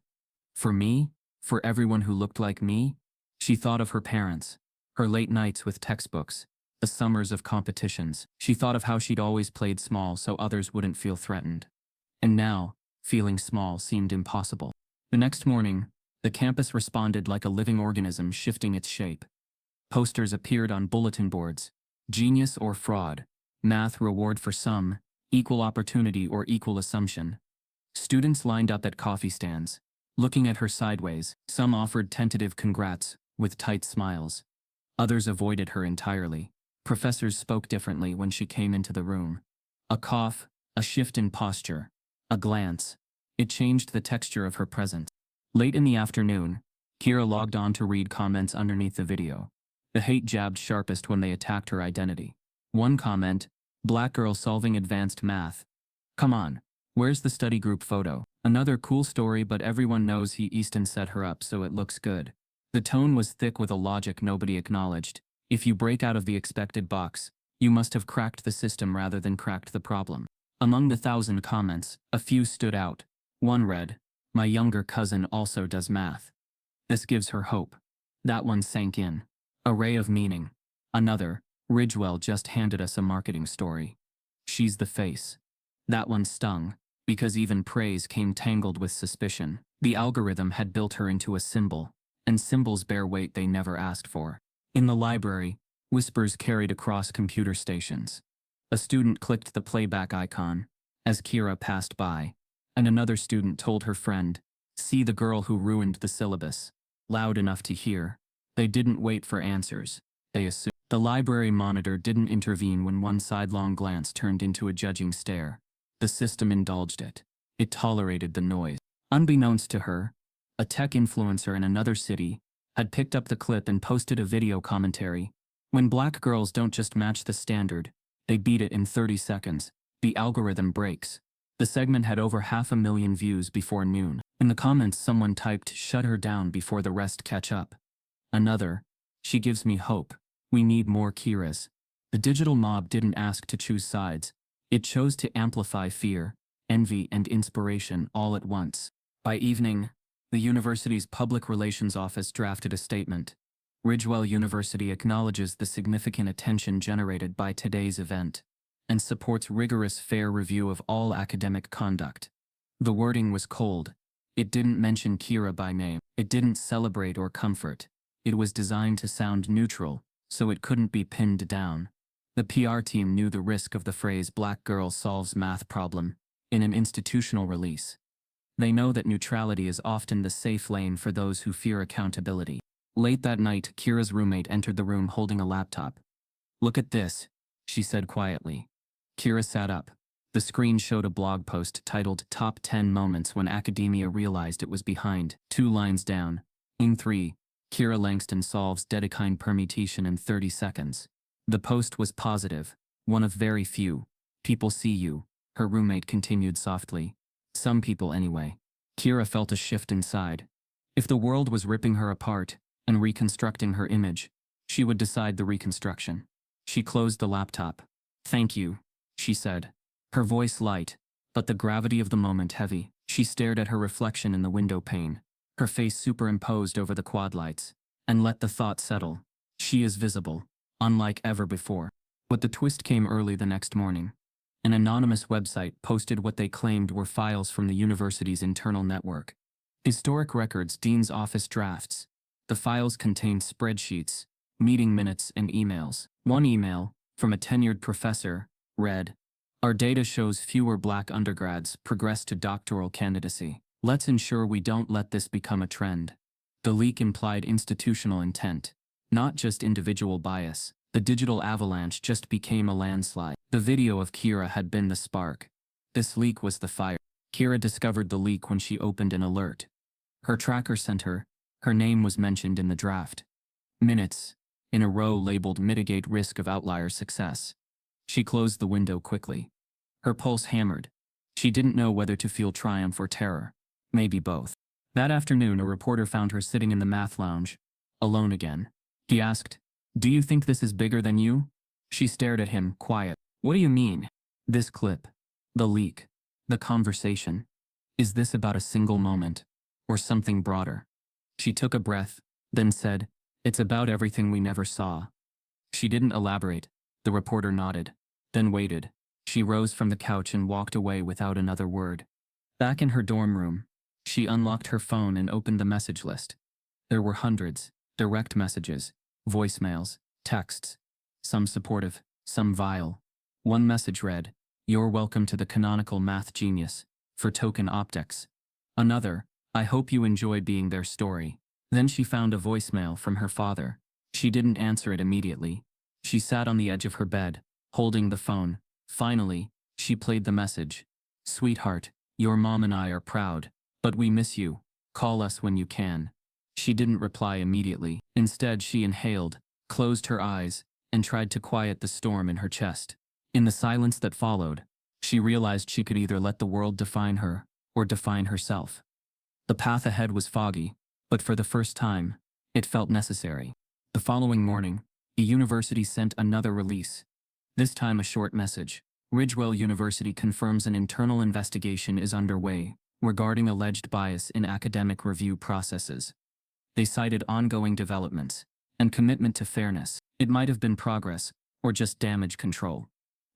For me? For everyone who looked like me? She thought of her parents, her late nights with textbooks, the summers of competitions. She thought of how she'd always played small so others wouldn't feel threatened. And now, feeling small seemed impossible. The next morning, the campus responded like a living organism shifting its shape. Posters appeared on bulletin boards. Genius or fraud. Math reward for some. Equal opportunity or equal assumption. Students lined up at coffee stands, looking at her sideways. Some offered tentative congrats, with tight smiles. Others avoided her entirely. Professors spoke differently when she came into the room. A cough, a shift in posture, a glance. It changed the texture of her presence. Late in the afternoon, Keira logged on to read comments underneath the video. The hate jabbed sharpest when they attacked her identity. One comment, black girl solving advanced math. Come on, where's the study group photo? Another cool story, but everyone knows he Easton set her up so it looks good. The tone was thick with a logic nobody acknowledged. If you break out of the expected box, you must have cracked the system rather than cracked the problem. Among the 1,000 comments, a few stood out. One read, my younger cousin also does math. This gives her hope. That one sank in. Array of meaning. Another, Ridgewell just handed us a marketing story. She's the face. That one stung, because even praise came tangled with suspicion. The algorithm had built her into a symbol, and symbols bear weight they never asked for. In the library, whispers carried across computer stations. A student clicked the playback icon as Keira passed by, and another student told her friend, see the girl who ruined the syllabus. Loud enough to hear. They didn't wait for answers. They assumed. The library monitor didn't intervene when one sidelong glance turned into a judging stare. The system indulged it. It tolerated the noise. Unbeknownst to her, a tech influencer in another city had picked up the clip and posted a video commentary. When black girls don't just match the standard, they beat it in 30 seconds. The algorithm breaks. The segment had over 500,000 views before noon. In the comments someone typed, shut her down before the rest catch up. Another, she gives me hope. We need more Keiras. The digital mob didn't ask to choose sides. It chose to amplify fear, envy, and inspiration all at once. By evening, the university's public relations office drafted a statement. Ridgewell University acknowledges the significant attention generated by today's event and supports rigorous, fair review of all academic conduct. The wording was cold. It didn't mention Keira by name. It didn't celebrate or comfort. It was designed to sound neutral, so it couldn't be pinned down. The PR team knew the risk of the phrase "black girl solves math problem" in an institutional release. They know that neutrality is often the safe lane for those who fear accountability. Late that night, Kira's roommate entered the room holding a laptop. "Look at this," she said quietly. Keira sat up. The screen showed a blog post titled "Top 10 Moments When Academia Realized It Was Behind." 2 lines down. In 3, Keira Langston solves Dedekind permutation in 30 seconds. The post was positive, one of very few. "People see you," her roommate continued softly. "Some people anyway." Keira felt a shift inside. If the world was ripping her apart and reconstructing her image, she would decide the reconstruction. She closed the laptop. "Thank you," she said. Her voice light, but the gravity of the moment heavy. She stared at her reflection in the window pane, her face superimposed over the quad lights, and let the thought settle. She is visible, unlike ever before. But the twist came early the next morning. An anonymous website posted what they claimed were files from the university's internal network. Historic records, dean's office drafts. The files contained spreadsheets, meeting minutes, and emails. One email, from a tenured professor, read, "Our data shows fewer black undergrads progress to doctoral candidacy. Let's ensure we don't let this become a trend." The leak implied institutional intent, not just individual bias. The digital avalanche just became a landslide. The video of Keira had been the spark. This leak was the fire. Keira discovered the leak when she opened an alert. Her tracker sent her name was mentioned in the draft. Minutes, in a row labeled "Mitigate Risk of Outlier Success." She closed the window quickly. Her pulse hammered. She didn't know whether to feel triumph or terror. Maybe both. That afternoon, a reporter found her sitting in the math lounge, alone again. He asked, "Do you think this is bigger than you?" She stared at him, quiet. "What do you mean?" "This clip. The leak. The conversation. Is this about a single moment? Or something broader?" She took a breath, then said, "It's about everything we never saw." She didn't elaborate. The reporter nodded, then waited. She rose from the couch and walked away without another word. Back in her dorm room, she unlocked her phone and opened the message list. There were hundreds, direct messages, voicemails, texts, some supportive, some vile. One message read, "You're welcome to the canonical math genius, for token optics." Another, "I hope you enjoy being their story." Then she found a voicemail from her father. She didn't answer it immediately. She sat on the edge of her bed, holding the phone. Finally, she played the message. "Sweetheart, your mom and I are proud, but we miss you. Call us when you can." She didn't reply immediately. Instead, she inhaled, closed her eyes, and tried to quiet the storm in her chest. In the silence that followed, she realized she could either let the world define her, or define herself. The path ahead was foggy, but for the first time, it felt necessary. The following morning, the university sent another release. This time a short message. "Ridgewell University confirms an internal investigation is underway regarding alleged bias in academic review processes." They cited ongoing developments and commitment to fairness. It might have been progress, or just damage control.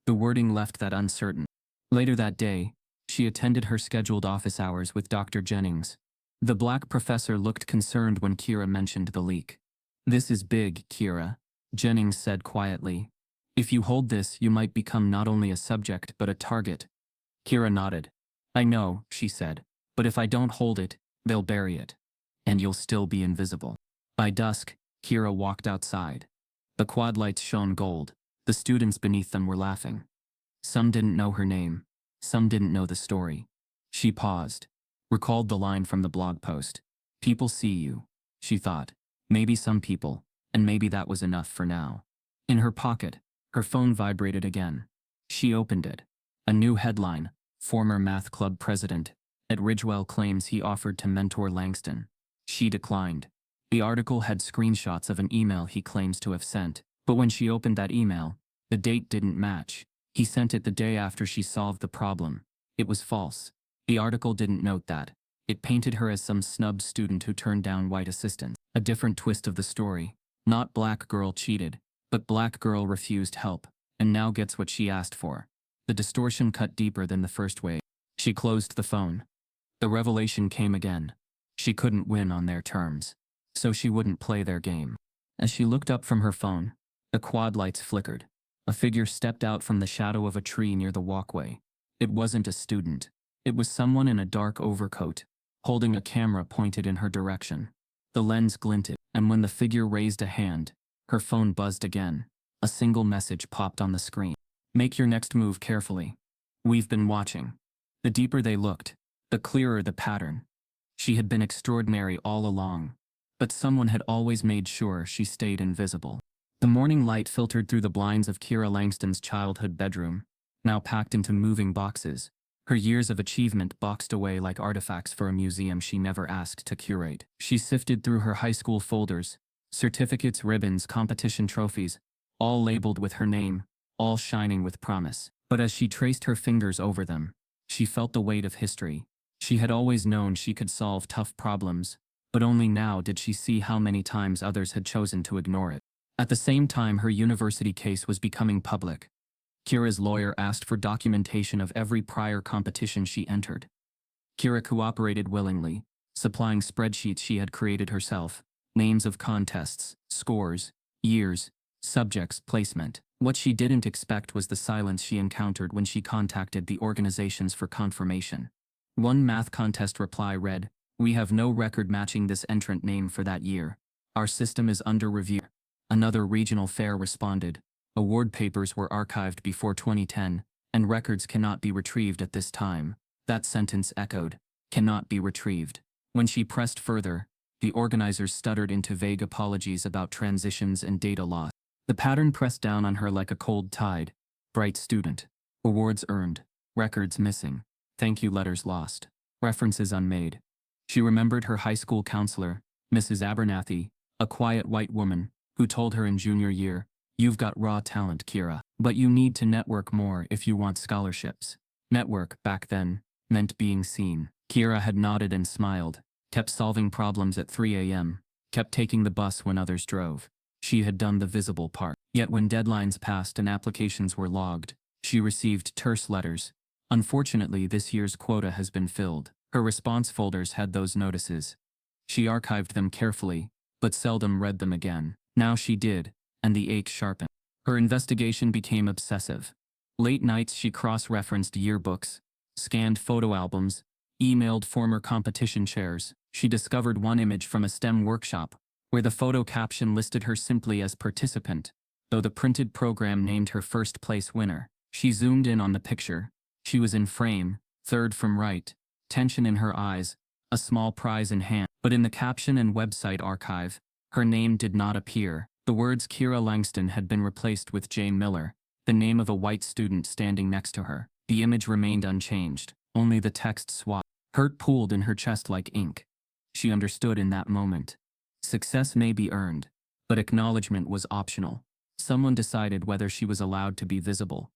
The wording left that uncertain. Later that day, she attended her scheduled office hours with Dr. Jennings. The black professor looked concerned when Keira mentioned the leak. "This is big, Keira," Jennings said quietly. "If you hold this, you might become not only a subject but a target." Keira nodded. "I know," she said, "but if I don't hold it, they'll bury it. And you'll still be invisible." By dusk, Keira walked outside. The quad lights shone gold. The students beneath them were laughing. Some didn't know her name. Some didn't know the story. She paused, recalled the line from the blog post. "People see you," she thought. Maybe some people, and maybe that was enough for now. In her pocket, her phone vibrated again. She opened it. A new headline, "Former math club president at Ridgewell claims he offered to mentor Langston." She declined. The article had screenshots of an email he claims to have sent, but when she opened that email, the date didn't match. He sent it the day after she solved the problem. It was false. The article didn't note that. It painted her as some snubbed student who turned down white assistants. A different twist of the story. Not black girl cheated, but black girl refused help, and now gets what she asked for. The distortion cut deeper than the first wave. She closed the phone. The revelation came again. She couldn't win on their terms. So she wouldn't play their game. As she looked up from her phone, the quad lights flickered. A figure stepped out from the shadow of a tree near the walkway. It wasn't a student. It was someone in a dark overcoat, holding a camera pointed in her direction. The lens glinted, and when the figure raised a hand, her phone buzzed again. A single message popped on the screen. "Make your next move carefully. We've been watching." The deeper they looked, the clearer the pattern. She had been extraordinary all along, but someone had always made sure she stayed invisible. The morning light filtered through the blinds of Keira Langston's childhood bedroom, now packed into moving boxes, her years of achievement boxed away like artifacts for a museum she never asked to curate. She sifted through her high school folders, certificates, ribbons, competition trophies, all labeled with her name, all shining with promise. But as she traced her fingers over them, she felt the weight of history. She had always known she could solve tough problems, but only now did she see how many times others had chosen to ignore it. At the same time her university case was becoming public. Kira's lawyer asked for documentation of every prior competition she entered. Keira cooperated willingly, supplying spreadsheets she had created herself, names of contests, scores, years, subjects, placement. What she didn't expect was the silence she encountered when she contacted the organizations for confirmation. One math contest reply read, "We have no record matching this entrant name for that year. Our system is under review." Another regional fair responded, "Award papers were archived before 2010, and records cannot be retrieved at this time." That sentence echoed, "cannot be retrieved." When she pressed further, the organizers stuttered into vague apologies about transitions and data loss. The pattern pressed down on her like a cold tide. Bright student. Awards earned. Records missing. Thank you letters lost. References unmade. She remembered her high school counselor, Mrs. Abernathy, a quiet white woman, who told her in junior year, "You've got raw talent, Keira, but you need to network more if you want scholarships." Network, back then, meant being seen. Keira had nodded and smiled, kept solving problems at 3 a.m., kept taking the bus when others drove. She had done the visible part. Yet when deadlines passed and applications were logged, she received terse letters. "Unfortunately, this year's quota has been filled." Her response folders had those notices. She archived them carefully, but seldom read them again. Now she did, and the ache sharpened. Her investigation became obsessive. Late nights she cross-referenced yearbooks, scanned photo albums, emailed former competition chairs. She discovered one image from a STEM workshop, where the photo caption listed her simply as participant, though the printed program named her first place winner. She zoomed in on the picture. She was in frame, third from right, tension in her eyes, a small prize in hand. But in the caption and website archive, her name did not appear. The words Keira Langston had been replaced with Jane Miller, the name of a white student standing next to her. The image remained unchanged, only the text swapped. Hurt pooled in her chest like ink. She understood in that moment. Success may be earned, but acknowledgement was optional. Someone decided whether she was allowed to be visible.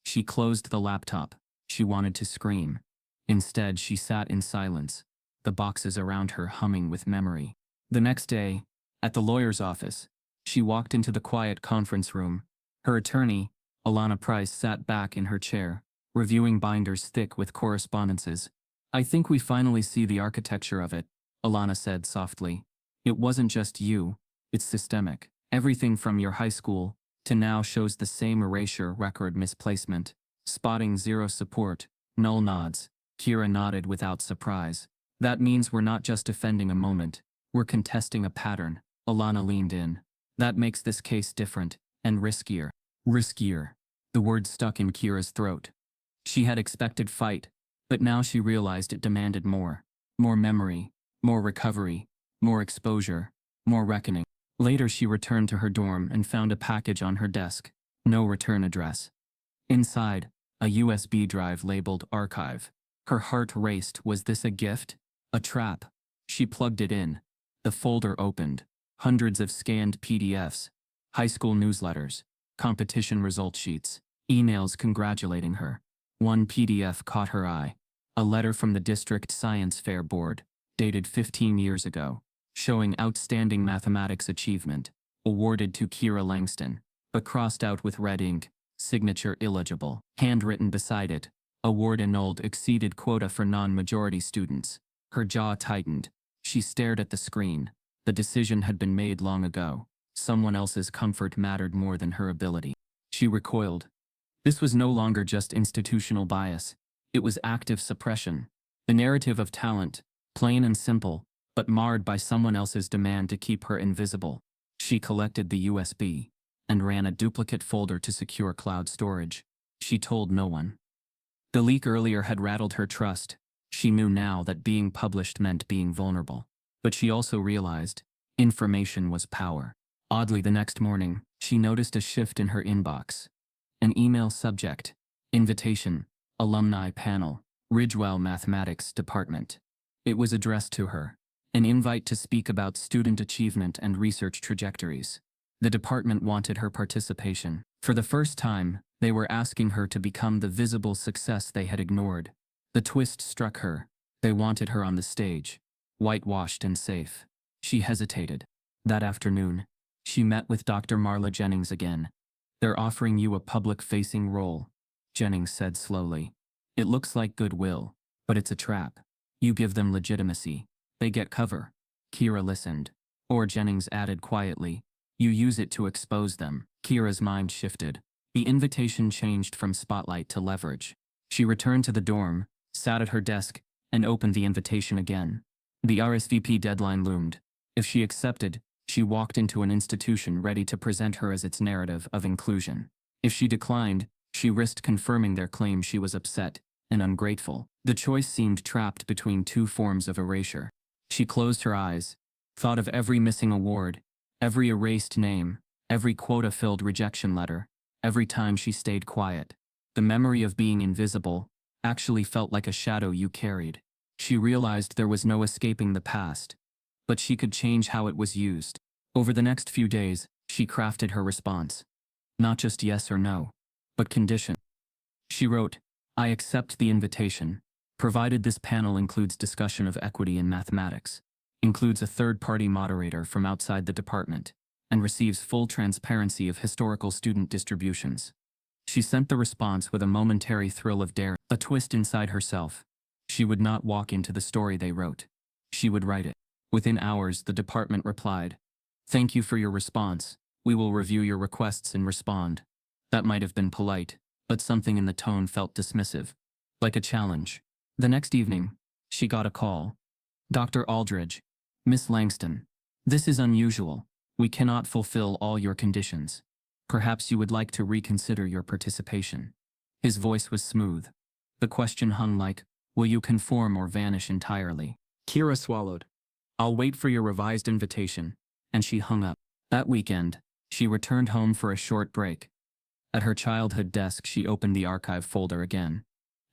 She closed the laptop. She wanted to scream. Instead, she sat in silence, the boxes around her humming with memory. The next day, at the lawyer's office, she walked into the quiet conference room. Her attorney, Alana Price, sat back in her chair, reviewing binders thick with correspondences. "I think we finally see the architecture of it," Alana said softly. "It wasn't just you, it's systemic. Everything from your high school to now shows the same erasure record: misplacement, spotting, zero support, null nods." Keira nodded without surprise. "That means we're not just defending a moment, we're contesting a pattern." Alana leaned in. "That makes this case different, and riskier." Riskier. The word stuck in Kira's throat. She had expected fight, but now she realized it demanded more. More memory, more recovery, more exposure, more reckoning. Later she returned to her dorm and found a package on her desk. No return address. Inside, a USB drive labeled archive. Her heart raced. Was this a gift? A trap? She plugged it in. The folder opened. Hundreds of scanned PDFs. High school newsletters. Competition result sheets. Emails congratulating her. One PDF caught her eye. A letter from the district science fair board, dated 15 years ago, showing outstanding mathematics achievement, awarded to Keira Langston, but crossed out with red ink, signature illegible. Handwritten beside it, Award annulled, exceeded quota for non-majority students. Her jaw tightened. She stared at the screen. The decision had been made long ago. Someone else's comfort mattered more than her ability. She recoiled. This was no longer just institutional bias. It was active suppression. The narrative of talent, plain and simple, but marred by someone else's demand to keep her invisible. She collected the USB and ran a duplicate folder to secure cloud storage. She told no one. The leak earlier had rattled her trust. She knew now that being published meant being vulnerable. But she also realized information was power. Oddly, the next morning, she noticed a shift in her inbox. An email subject: Invitation, Alumni Panel, Ridgewell Mathematics Department. It was addressed to her. An invite to speak about student achievement and research trajectories. The department wanted her participation. For the first time, they were asking her to become the visible success they had ignored. The twist struck her. They wanted her on the stage, whitewashed and safe. She hesitated. That afternoon, she met with Dr. Marla Jennings again. "They're offering you a public-facing role," Jennings said slowly. "It looks like goodwill, but it's a trap. You give them legitimacy, they get cover." Keira listened. Or Jennings added quietly, "You use it to expose them." Kira's mind shifted. The invitation changed from spotlight to leverage. She returned to the dorm, sat at her desk, and opened the invitation again. The RSVP deadline loomed. If she accepted, she walked into an institution ready to present her as its narrative of inclusion. If she declined, she risked confirming their claim she was upset and ungrateful. The choice seemed trapped between two forms of erasure. She closed her eyes, thought of every missing award, every erased name, every quota-filled rejection letter, every time she stayed quiet. The memory of being invisible actually felt like a shadow you carried. She realized there was no escaping the past, but she could change how it was used. Over the next few days, she crafted her response. Not just yes or no, but condition. She wrote, "I accept the invitation, provided this panel includes discussion of equity in mathematics, includes a third-party moderator from outside the department, and receives full transparency of historical student distributions." She sent the response with a momentary thrill of daring, a twist inside herself. She would not walk into the story they wrote. She would write it. Within hours, the department replied, "Thank you for your response. We will review your requests and respond." That might have been polite, but something in the tone felt dismissive, like a challenge. The next evening, she got a call. "Dr. Aldridge, Miss Langston, this is unusual. We cannot fulfill all your conditions. Perhaps you would like to reconsider your participation." His voice was smooth. The question hung like, "Will you conform or vanish entirely?" Keira swallowed. "I'll wait for your revised invitation," and she hung up. That weekend, she returned home for a short break. At her childhood desk, she opened the archive folder again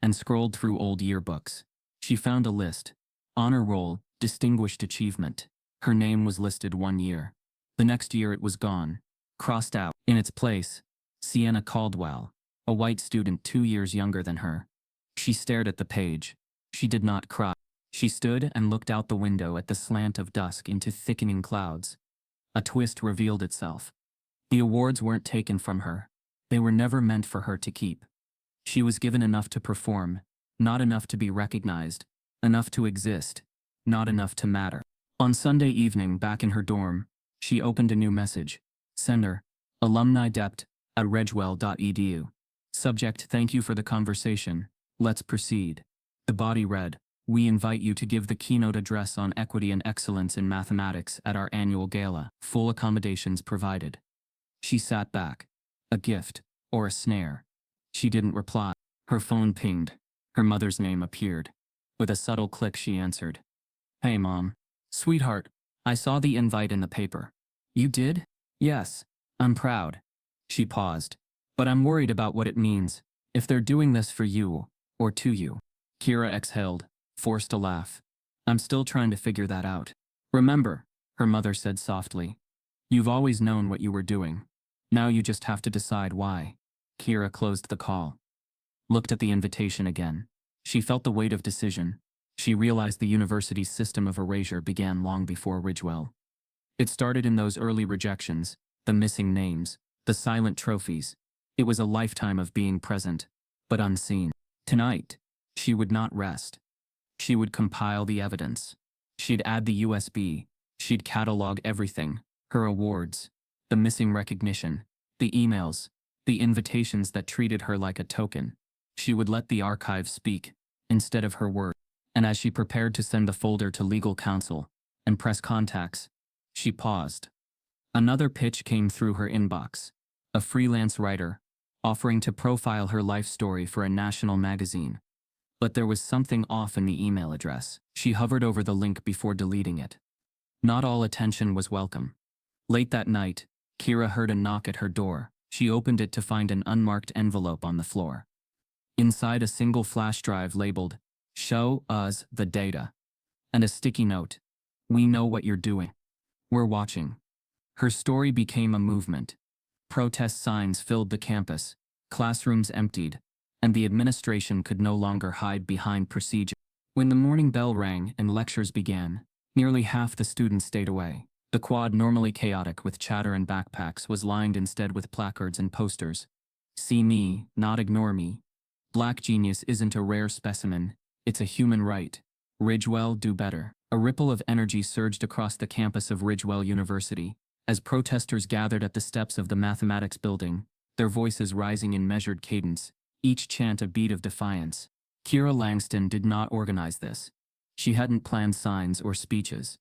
and scrolled through old yearbooks. She found a list. Honor roll, distinguished achievement. Her name was listed 1 year. The next year it was gone, crossed out. In its place, Sienna Caldwell, a white student 2 years younger than her. She stared at the page. She did not cry. She stood and looked out the window at the slant of dusk into thickening clouds. A twist revealed itself. The awards weren't taken from her. They were never meant for her to keep. She was given enough to perform, not enough to be recognized, enough to exist, not enough to matter. On Sunday evening, back in her dorm, she opened a new message. Sender, alumni dept at redgewell.edu. Subject, "Thank you for the conversation. Let's proceed." The body read, "We invite you to give the keynote address on equity and excellence in mathematics at our annual gala. Full accommodations provided." She sat back. A gift, or a snare? She didn't reply. Her phone pinged. Her mother's name appeared. With a subtle click, she answered. "Hey, Mom. Sweetheart, I saw the invite in the paper." "You did?" "Yes. I'm proud." She paused. "But I'm worried about what it means, if they're doing this for you, or to you." Keira exhaled, forced a laugh. "I'm still trying to figure that out." "Remember," her mother said softly, "you've always known what you were doing. Now you just have to decide why." Keira closed the call. Looked at the invitation again. She felt the weight of decision. She realized the university's system of erasure began long before Ridgewell. It started in those early rejections, the missing names, the silent trophies. It was a lifetime of being present, but unseen. Tonight, she would not rest. She would compile the evidence. She'd add the USB. She'd catalog everything: her awards, the missing recognition, the emails, the invitations that treated her like a token. She would let the archive speak, instead of her words. And as she prepared to send the folder to legal counsel and press contacts, she paused. Another pitch came through her inbox. A freelance writer, offering to profile her life story for a national magazine. But there was something off in the email address. She hovered over the link before deleting it. Not all attention was welcome. Late that night, Keira heard a knock at her door. She opened it to find an unmarked envelope on the floor. Inside, a single flash drive labeled, "Show us the data," and a sticky note, "We know what you're doing. We're watching." Her story became a movement. Protest signs filled the campus, classrooms emptied, and the administration could no longer hide behind procedure. When the morning bell rang and lectures began, nearly half the students stayed away. The quad, normally chaotic with chatter and backpacks, was lined instead with placards and posters. "See me, not ignore me. Black genius isn't a rare specimen, it's a human right. Ridgewell, do better." A ripple of energy surged across the campus of Ridgewell University as protesters gathered at the steps of the mathematics building, their voices rising in measured cadence, each chant a beat of defiance. Keira Langston did not organize this. She hadn't planned signs or speeches.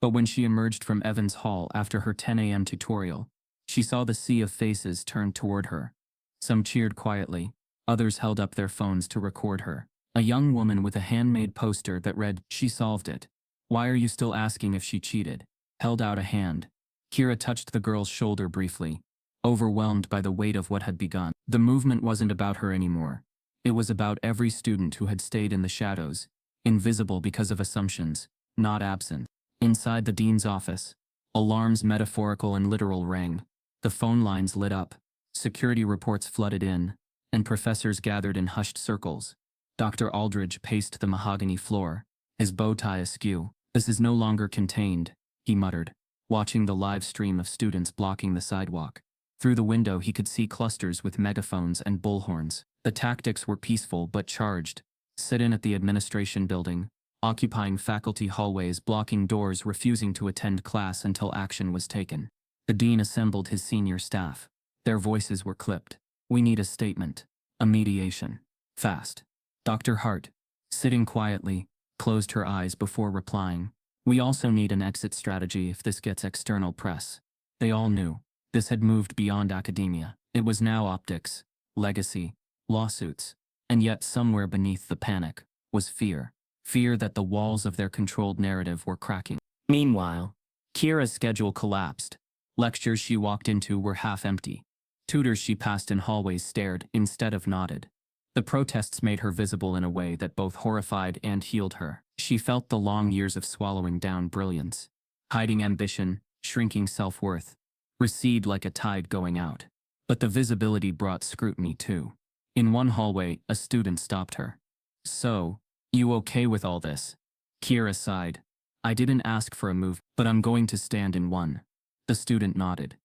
But when she emerged from Evans Hall after her 10 a.m. tutorial, she saw the sea of faces turned toward her. Some cheered quietly, others held up their phones to record her. A young woman with a handmade poster that read, "She solved it. Why are you still asking if she cheated?" held out a hand. Keira touched the girl's shoulder briefly, overwhelmed by the weight of what had begun. The movement wasn't about her anymore. It was about every student who had stayed in the shadows, invisible because of assumptions, not absent. Inside the dean's office, alarms, metaphorical and literal, rang. The phone lines lit up, security reports flooded in, and professors gathered in hushed circles. Dr. Aldridge paced the mahogany floor, his bow tie askew. "This is no longer contained," he muttered, watching the live stream of students blocking the sidewalk. Through the window he could see clusters with megaphones and bullhorns. The tactics were peaceful but charged. Sit-in at the administration building, occupying faculty hallways, blocking doors, refusing to attend class until action was taken. The dean assembled his senior staff. Their voices were clipped. "We need a statement. A mediation. Fast." Dr. Hart, sitting quietly, closed her eyes before replying. "We also need an exit strategy if this gets external press." They all knew. This had moved beyond academia. It was now optics, legacy, lawsuits. And yet somewhere beneath the panic was fear. Fear that the walls of their controlled narrative were cracking. Meanwhile, Keira's schedule collapsed. Lectures she walked into were half empty. Tutors she passed in hallways stared instead of nodded. The protests made her visible in a way that both horrified and healed her. She felt the long years of swallowing down brilliance, hiding ambition, shrinking self-worth, recede like a tide going out. But the visibility brought scrutiny too. In one hallway, a student stopped her. "So, you okay with all this?" Keira sighed. "I didn't ask for a move, but I'm going to stand in one." The student nodded.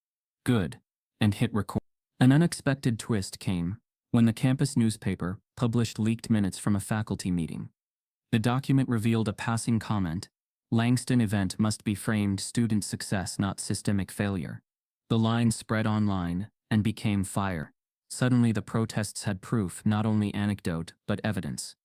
"Good," and hit record. An unexpected twist came when the campus newspaper published leaked minutes from a faculty meeting. The document revealed a passing comment: "Langston event must be framed student success, not systemic failure." The line spread online and became fire. Suddenly the protests had proof, not only anecdote, but evidence.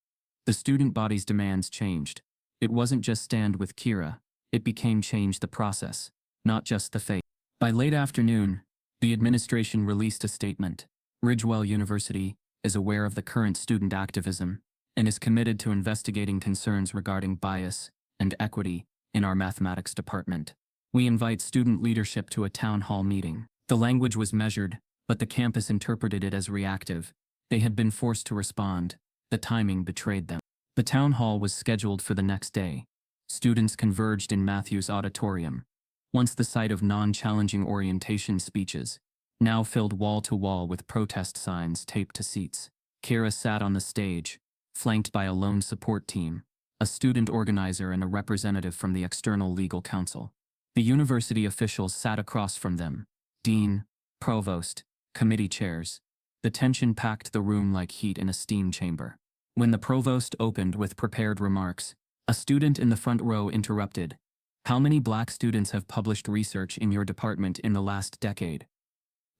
The student body's demands changed. It wasn't just stand with Keira, it became change the process, not just the fate. By late afternoon, the administration released a statement. Ridgewell University is aware of the current student activism and is committed to investigating concerns regarding bias and equity in our mathematics department. We invite student leadership to a town hall meeting. The language was measured, but the campus interpreted it as reactive. They had been forced to respond. The timing betrayed them. The town hall was scheduled for the next day. Students converged in Matthews Auditorium, once the site of non-challenging orientation speeches, now filled wall to wall with protest signs taped to seats. Keira sat on the stage, flanked by a lone support team, a student organizer and a representative from the external legal counsel. The university officials sat across from them: dean, provost, committee chairs. The tension packed the room like heat in a steam chamber. When the provost opened with prepared remarks, a student in the front row interrupted. How many black students have published research in your department in the last decade?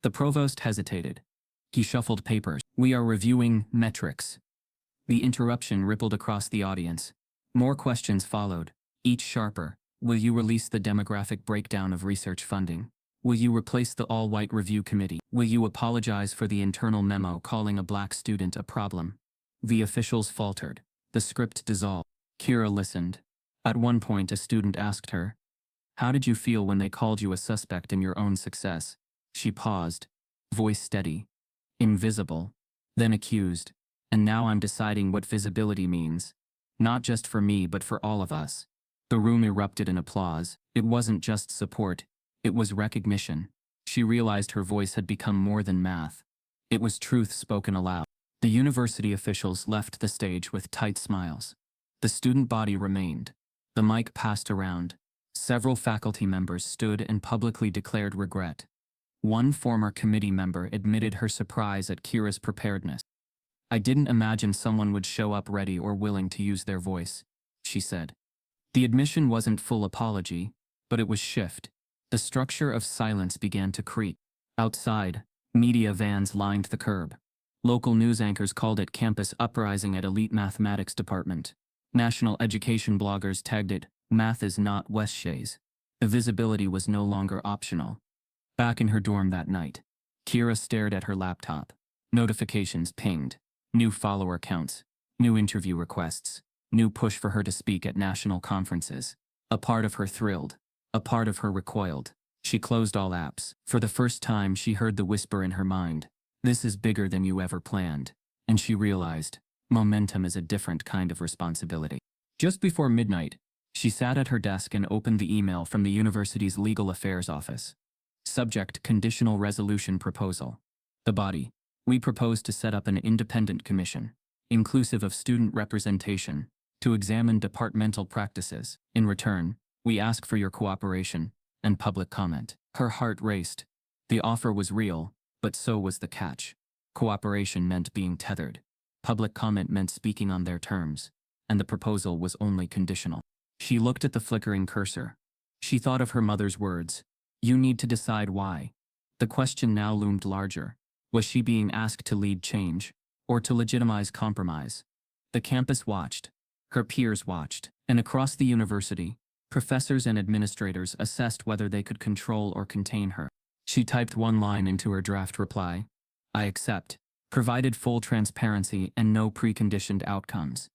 The provost hesitated. He shuffled papers. We are reviewing metrics. The interruption rippled across the audience. More questions followed, each sharper. Will you release the demographic breakdown of research funding? Will you replace the all-white review committee? Will you apologize for the internal memo calling a black student a problem? The officials faltered. The script dissolved. Keira listened. At one point, a student asked her, "How did you feel when they called you a suspect in your own success?" She paused, voice steady. Invisible. Then accused. And now I'm deciding what visibility means. Not just for me but for all of us. The room erupted in applause. It wasn't just support. It was recognition. She realized her voice had become more than math. It was truth spoken aloud. The university officials left the stage with tight smiles. The student body remained. The mic passed around. Several faculty members stood and publicly declared regret. One former committee member admitted her surprise at Keira's preparedness. I didn't imagine someone would show up ready or willing to use their voice, she said. The admission wasn't full apology, but it was shift. The structure of silence began to creak. Outside, media vans lined the curb. Local news anchors called it campus uprising at elite mathematics department. National education bloggers tagged it, math is not Westshay's. The visibility was no longer optional. Back in her dorm that night, Keira stared at her laptop. Notifications pinged. New follower counts. New interview requests. New push for her to speak at national conferences. A part of her thrilled. A part of her recoiled. She closed all apps. For the first time she heard the whisper in her mind. This is bigger than you ever planned. And she realized, momentum is a different kind of responsibility. Just before midnight, she sat at her desk and opened the email from the university's legal affairs office. Subject: Conditional Resolution Proposal. The body: we propose to set up an independent commission, inclusive of student representation, to examine departmental practices. In return, we ask for your cooperation and public comment. Her heart raced. The offer was real, but so was the catch. Cooperation meant being tethered. Public comment meant speaking on their terms, and the proposal was only conditional. She looked at the flickering cursor. She thought of her mother's words. You need to decide why. The question now loomed larger. Was she being asked to lead change, or to legitimize compromise? The campus watched. Her peers watched. And across the university, professors and administrators assessed whether they could control or contain her. She typed one line into her draft reply. I accept, provided full transparency and no preconditioned outcomes.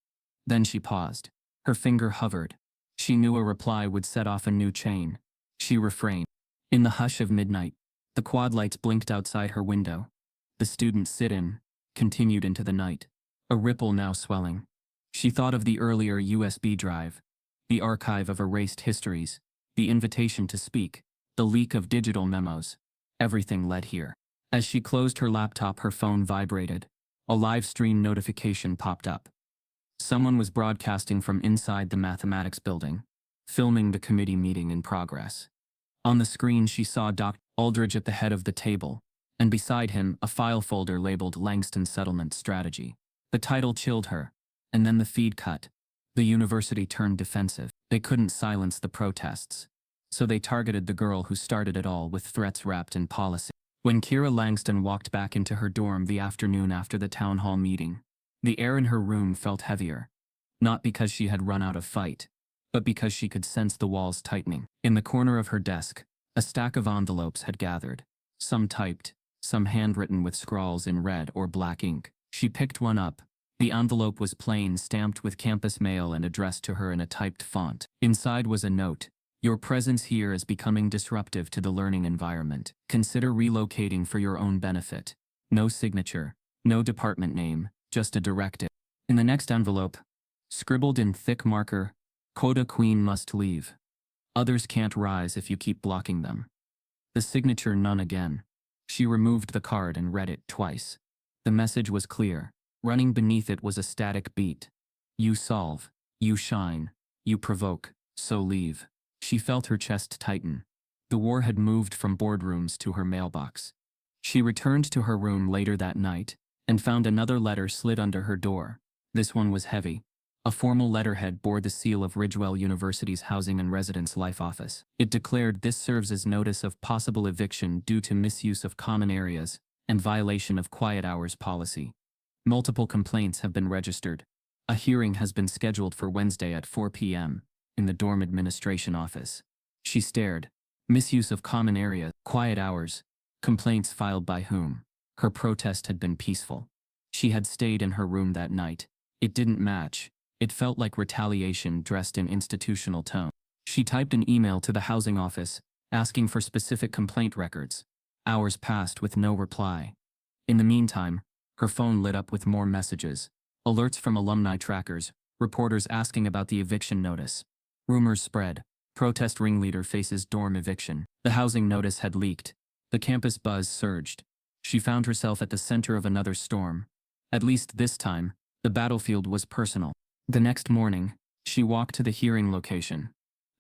Then she paused. Her finger hovered. She knew a reply would set off a new chain. She refrained. In the hush of midnight, the quad lights blinked outside her window. The student sit-in continued into the night, a ripple now swelling. She thought of the earlier USB drive, the archive of erased histories, the invitation to speak, the leak of digital memos. Everything led here. As she closed her laptop, her phone vibrated. A live stream notification popped up. Someone was broadcasting from inside the mathematics building, filming the committee meeting in progress. On the screen she saw Dr. Aldridge at the head of the table, and beside him a file folder labeled Langston Settlement Strategy. The title chilled her, and then the feed cut. The university turned defensive. They couldn't silence the protests, so they targeted the girl who started it all with threats wrapped in policy. When Keira Langston walked back into her dorm the afternoon after the town hall meeting, the air in her room felt heavier, not because she had run out of fight, but because she could sense the walls tightening. In the corner of her desk, a stack of envelopes had gathered, some typed, some handwritten with scrawls in red or black ink. She picked one up. The envelope was plain, stamped with campus mail and addressed to her in a typed font. Inside was a note. Your presence here is becoming disruptive to the learning environment. Consider relocating for your own benefit. No signature, no department name, just a directive. In the next envelope, scribbled in thick marker, Quota Queen must leave. Others can't rise if you keep blocking them. The signature none again. She removed the card and read it twice. The message was clear. Running beneath it was a static beat. You solve, you shine, you provoke, so leave. She felt her chest tighten. The war had moved from boardrooms to her mailbox. She returned to her room later that night and found another letter slid under her door. This one was heavy. A formal letterhead bore the seal of Ridgewell University's Housing and Residence Life Office. It declared this serves as notice of possible eviction due to misuse of common areas and violation of quiet hours policy. Multiple complaints have been registered. A hearing has been scheduled for Wednesday at 4 p.m. in the dorm administration office. She stared. Misuse of common area, quiet hours. Complaints filed by whom? Her protest had been peaceful. She had stayed in her room that night. It didn't match. It felt like retaliation dressed in institutional tone. She typed an email to the housing office, asking for specific complaint records. Hours passed with no reply. In the meantime, her phone lit up with more messages. Alerts from alumni trackers, reporters asking about the eviction notice. Rumors spread. Protest ringleader faces dorm eviction. The housing notice had leaked. The campus buzz surged. She found herself at the center of another storm. At least this time, the battlefield was personal. The next morning, she walked to the hearing location.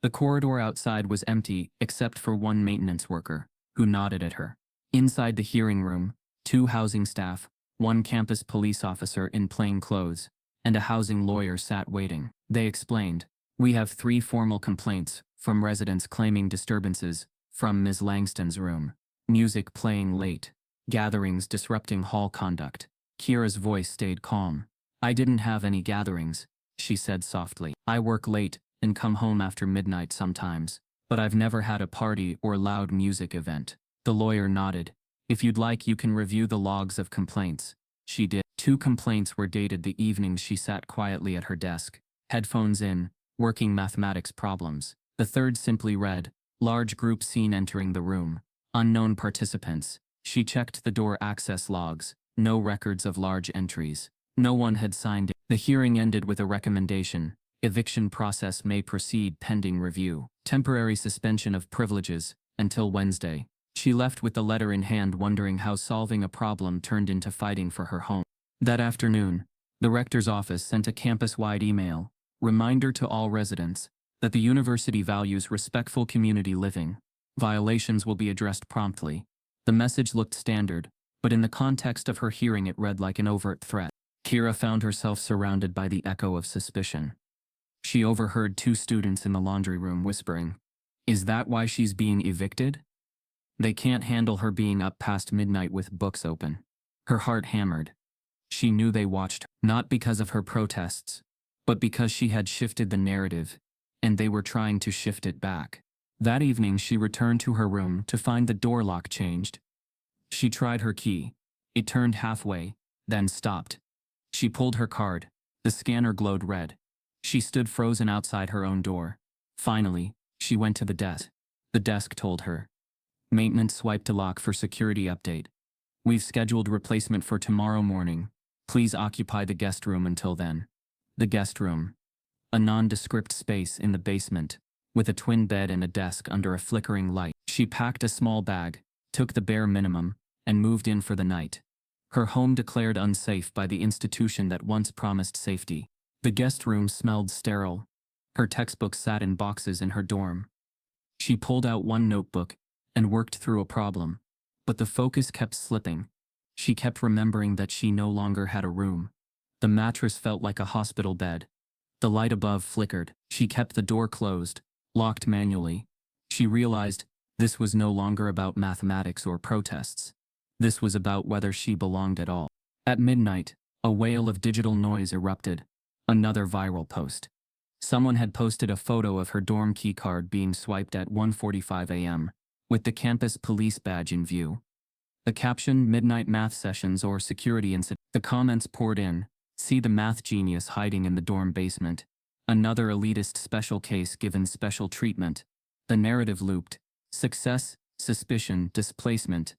The corridor outside was empty except for one maintenance worker, who nodded at her. Inside the hearing room, 2 housing staff, 1 campus police officer in plain clothes, and a housing lawyer sat waiting. They explained, "We have 3 formal complaints from residents claiming disturbances from Ms. Langston's room. Music playing late. Gatherings disrupting hall conduct." Keira's voice stayed calm. "I didn't have any gatherings," she said softly. "I work late and come home after midnight sometimes, but I've never had a party or loud music event." The lawyer nodded. "If you'd like, you can review the logs of complaints." She did. 2 complaints were dated the evening she sat quietly at her desk, headphones in, working mathematics problems. The third simply read, "Large group seen entering the room. Unknown participants." She checked the door access logs. No records of large entries. No one had signed it. The hearing ended with a recommendation. Eviction process may proceed pending review. Temporary suspension of privileges, until Wednesday. She left with the letter in hand, wondering how solving a problem turned into fighting for her home. That afternoon, the rector's office sent a campus-wide email, reminder to all residents, that the university values respectful community living. Violations will be addressed promptly. The message looked standard, but in the context of her hearing it read like an overt threat. Keira found herself surrounded by the echo of suspicion. She overheard 2 students in the laundry room whispering, "Is that why she's being evicted? They can't handle her being up past midnight with books open." Her heart hammered. She knew they watched her, not because of her protests, but because she had shifted the narrative, and they were trying to shift it back. That evening she returned to her room to find the door lock changed. She tried her key. It turned halfway, then stopped. She pulled her card. The scanner glowed red. She stood frozen outside her own door. Finally, she went to the desk. The desk told her, "Maintenance swiped to lock for security update. We've scheduled replacement for tomorrow morning. Please occupy the guest room until then." The guest room. A nondescript space in the basement, with a twin bed and a desk under a flickering light. She packed a small bag, took the bare minimum, and moved in for the night. Her home declared unsafe by the institution that once promised safety. The guest room smelled sterile. Her textbooks sat in boxes in her dorm. She pulled out one notebook and worked through a problem, but the focus kept slipping. She kept remembering that she no longer had a room. The mattress felt like a hospital bed. The light above flickered. She kept the door closed, locked manually. She realized this was no longer about mathematics or protests. This was about whether she belonged at all. At midnight, a wail of digital noise erupted. Another viral post. Someone had posted a photo of her dorm keycard being swiped at 1:45 a.m., with the campus police badge in view. The caption, "Midnight math sessions or security incident." The comments poured in. "See the math genius hiding in the dorm basement. Another elitist special case given special treatment." The narrative looped. Success, suspicion, displacement.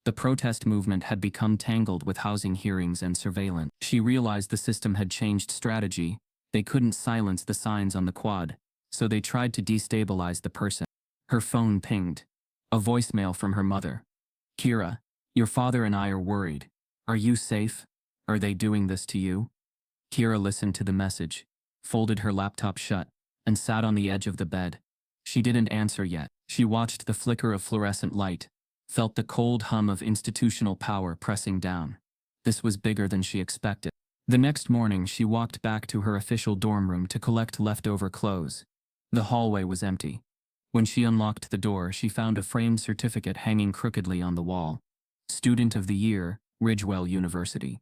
The protest movement had become tangled with housing hearings and surveillance. She realized the system had changed strategy. They couldn't silence the signs on the quad, so they tried to destabilize the person. Her phone pinged. A voicemail from her mother. "Keira, your father and I are worried. Are you safe? Are they doing this to you?" Keira listened to the message, folded her laptop shut, and sat on the edge of the bed. She didn't answer yet. She watched the flicker of fluorescent light, felt the cold hum of institutional power pressing down. This was bigger than she expected. The next morning, she walked back to her official dorm room to collect leftover clothes. The hallway was empty. When she unlocked the door, she found a framed certificate hanging crookedly on the wall. Student of the Year, Ridgewell University.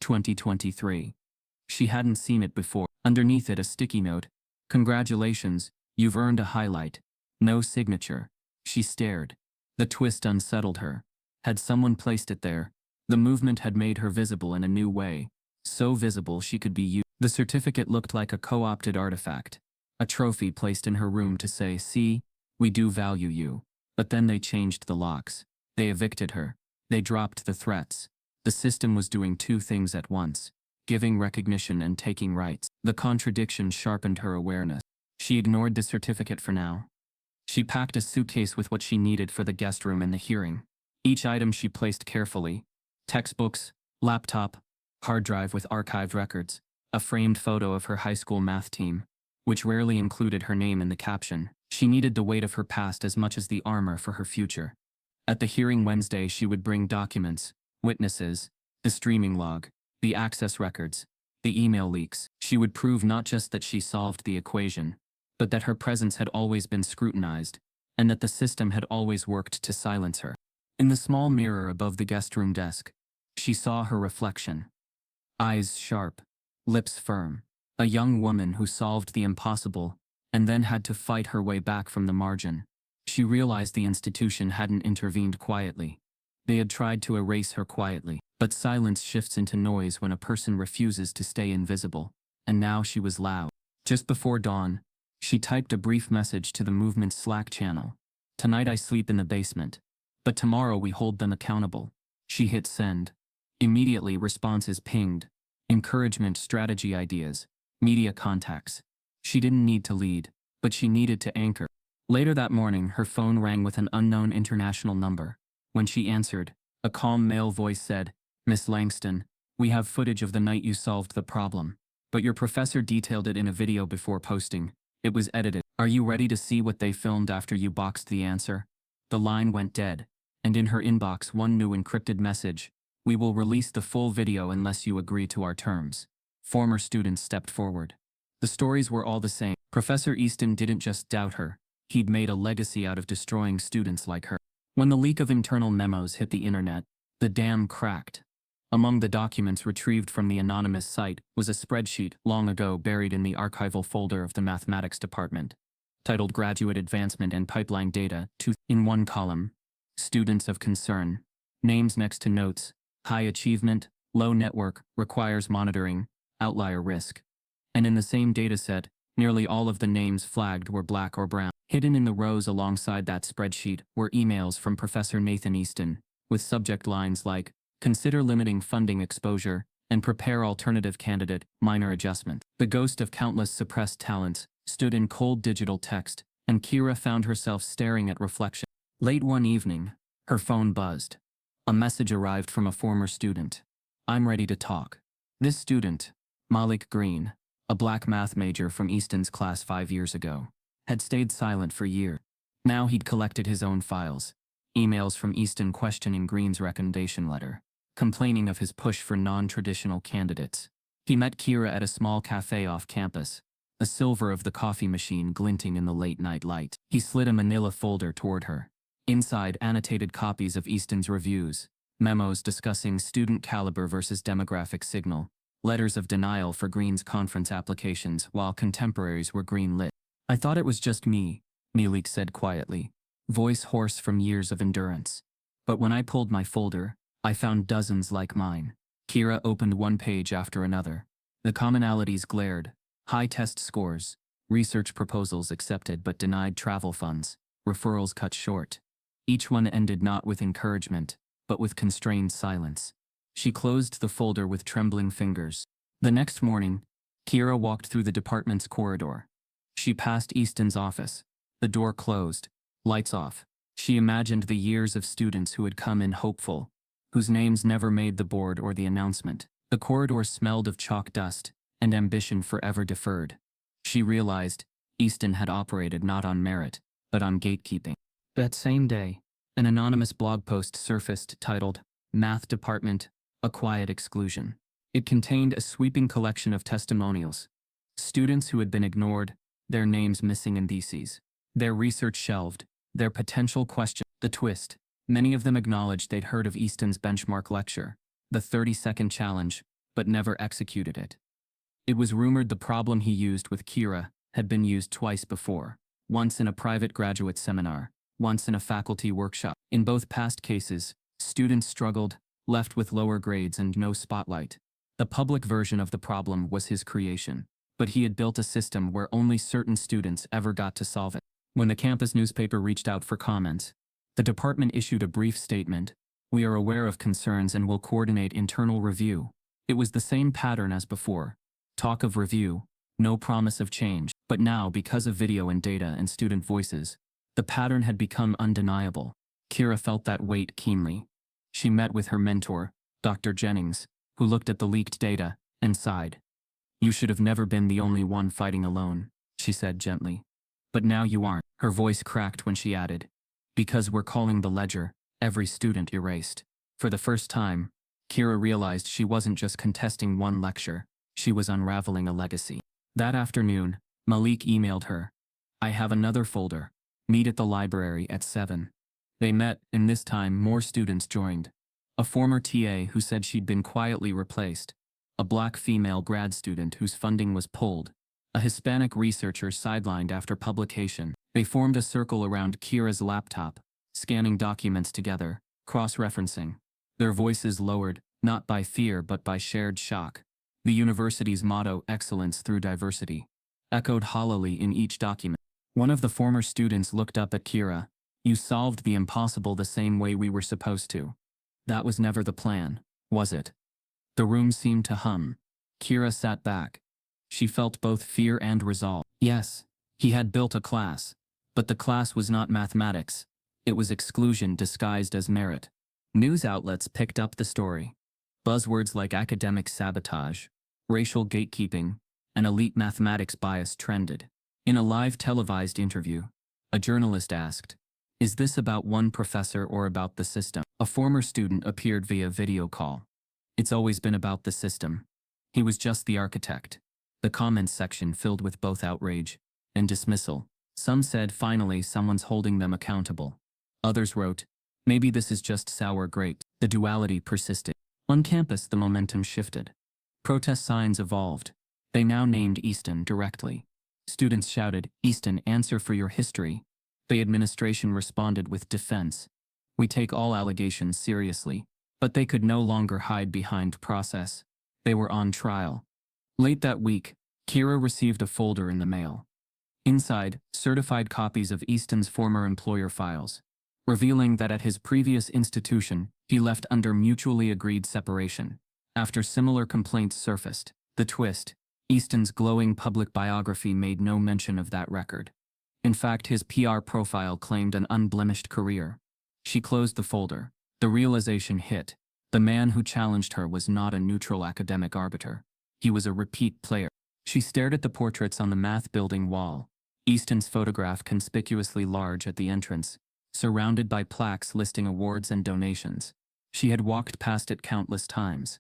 2023. She hadn't seen it before. Underneath it, a sticky note. Congratulations, you've earned a highlight. No signature. She stared. The twist unsettled her. Had someone placed it there? The movement had made her visible in a new way. So visible she could be used. The certificate looked like a co-opted artifact. A trophy placed in her room to say, "See, we do value you." But then they changed the locks. They evicted her. They dropped the threats. The system was doing two things at once, giving recognition and taking rights. The contradiction sharpened her awareness. She ignored the certificate for now. She packed a suitcase with what she needed for the guest room and the hearing. Each item she placed carefully. Textbooks, laptop, hard drive with archived records, a framed photo of her high school math team, which rarely included her name in the caption. She needed the weight of her past as much as the armor for her future. At the hearing Wednesday, she would bring documents, witnesses, the streaming log, the access records, the email leaks. She would prove not just that she solved the equation, but that her presence had always been scrutinized, and that the system had always worked to silence her. In the small mirror above the guest room desk, she saw her reflection. Eyes sharp, lips firm. A young woman who solved the impossible, and then had to fight her way back from the margin. She realized the institution hadn't intervened quietly. They had tried to erase her quietly, but silence shifts into noise when a person refuses to stay invisible, and now she was loud. Just before dawn, she typed a brief message to the movement's Slack channel. "Tonight I sleep in the basement, but tomorrow we hold them accountable." She hit send. Immediately responses pinged. Encouragement, strategy ideas, media contacts. She didn't need to lead, but she needed to anchor. Later that morning, her phone rang with an unknown international number. When she answered, a calm male voice said, "Miss Langston, we have footage of the night you solved the problem, but your professor detailed it in a video before posting. It was edited. Are you ready to see what they filmed after you boxed the answer?" The line went dead, and in her inbox one new encrypted message: "We will release the full video unless you agree to our terms." Former students stepped forward. The stories were all the same. Professor Easton didn't just doubt her, he'd made a legacy out of destroying students like her. When the leak of internal memos hit the internet, the dam cracked. Among the documents retrieved from the anonymous site was a spreadsheet long ago buried in the archival folder of the mathematics department, titled Graduate Advancement and Pipeline Data. In one column, students of concern, names next to notes, high achievement, low network, requires monitoring, outlier risk. And in the same dataset, nearly all of the names flagged were black or brown. Hidden in the rows alongside that spreadsheet were emails from Professor Nathan Easton, with subject lines like, "Consider limiting funding exposure," and "Prepare alternative candidate, minor adjustment." The ghost of countless suppressed talents stood in cold digital text, and Keira found herself staring at reflection. Late one evening, her phone buzzed. A message arrived from a former student. "I'm ready to talk." This student, Malik Green, a black math major from Easton's class 5 years ago, had stayed silent for years. Now he'd collected his own files, emails from Easton questioning Green's recommendation letter, complaining of his push for non-traditional candidates. He met Keira at a small cafe off campus, a silver of the coffee machine glinting in the late-night light. He slid a manila folder toward her. Inside, annotated copies of Easton's reviews, memos discussing student caliber versus demographic signal, letters of denial for Green's conference applications while contemporaries were green-lit. "I thought it was just me," Malik said quietly, voice hoarse from years of endurance. "But when I pulled my folder, I found dozens like mine." Keira opened one page after another. The commonalities glared: high test scores, research proposals accepted but denied travel funds, referrals cut short. Each one ended not with encouragement, but with constrained silence. She closed the folder with trembling fingers. The next morning, Keira walked through the department's corridor. She passed Easton's office. The door closed, lights off. She imagined the years of students who had come in hopeful, whose names never made the board or the announcement. The corridor smelled of chalk dust and ambition forever deferred. She realized Easton had operated not on merit, but on gatekeeping. That same day, an anonymous blog post surfaced titled, "Math Department, a Quiet Exclusion." It contained a sweeping collection of testimonials. Students who had been ignored, their names missing indices, their research shelved, their potential question. The twist: many of them acknowledged they'd heard of Easton's benchmark lecture, the 30-second challenge, but never executed it. It was rumored the problem he used with Keira had been used twice before, once in a private graduate seminar, once in a faculty workshop. In both past cases, students struggled, left with lower grades and no spotlight. The public version of the problem was his creation, but he had built a system where only certain students ever got to solve it. When the campus newspaper reached out for comment, the department issued a brief statement: "We are aware of concerns and will coordinate internal review." It was the same pattern as before. Talk of review, no promise of change. But now, because of video and data and student voices, the pattern had become undeniable. Keira felt that weight keenly. She met with her mentor, Dr. Jennings, who looked at the leaked data and sighed. "You should have never been the only one fighting alone," she said gently. "But now you aren't." Her voice cracked when she added, "Because we're calling the ledger every student erased." For the first time, Keira realized she wasn't just contesting one lecture, she was unraveling a legacy. That afternoon, Malik emailed her, "I have another folder. Meet at the library at 7. They met, and this time more students joined. A former TA who said she'd been quietly replaced, a black female grad student whose funding was pulled, a Hispanic researcher sidelined after publication. They formed a circle around Keira's laptop, scanning documents together, cross-referencing. Their voices lowered, not by fear but by shared shock. The university's motto, "Excellence through diversity," echoed hollowly in each document. One of the former students looked up at Keira. "You solved the impossible the same way we were supposed to." "That was never the plan, was it?" The room seemed to hum. Keira sat back. She felt both fear and resolve. Yes, he had built a class, but the class was not mathematics. It was exclusion disguised as merit. News outlets picked up the story. Buzzwords like academic sabotage, racial gatekeeping, and elite mathematics bias trended. In a live televised interview, a journalist asked, "Is this about one professor or about the system?" A former student appeared via video call. "It's always been about the system. He was just the architect." The comments section filled with both outrage and dismissal. Some said, "Finally, someone's holding them accountable." Others wrote, "Maybe this is just sour grapes." The duality persisted. On campus, the momentum shifted. Protest signs evolved. They now named Easton directly. Students shouted, "Easton, answer for your history." The administration responded with defense. "We take all allegations seriously." But they could no longer hide behind process. They were on trial. Late that week, Keira received a folder in the mail. Inside, certified copies of Easton's former employer files, revealing that at his previous institution, he left under mutually agreed separation. After similar complaints surfaced, the twist: Easton's glowing public biography made no mention of that record. In fact, his PR profile claimed an unblemished career. She closed the folder. The realization hit: the man who challenged her was not a neutral academic arbiter. He was a repeat player. She stared at the portraits on the math building wall, Easton's photograph conspicuously large at the entrance, surrounded by plaques listing awards and donations. She had walked past it countless times.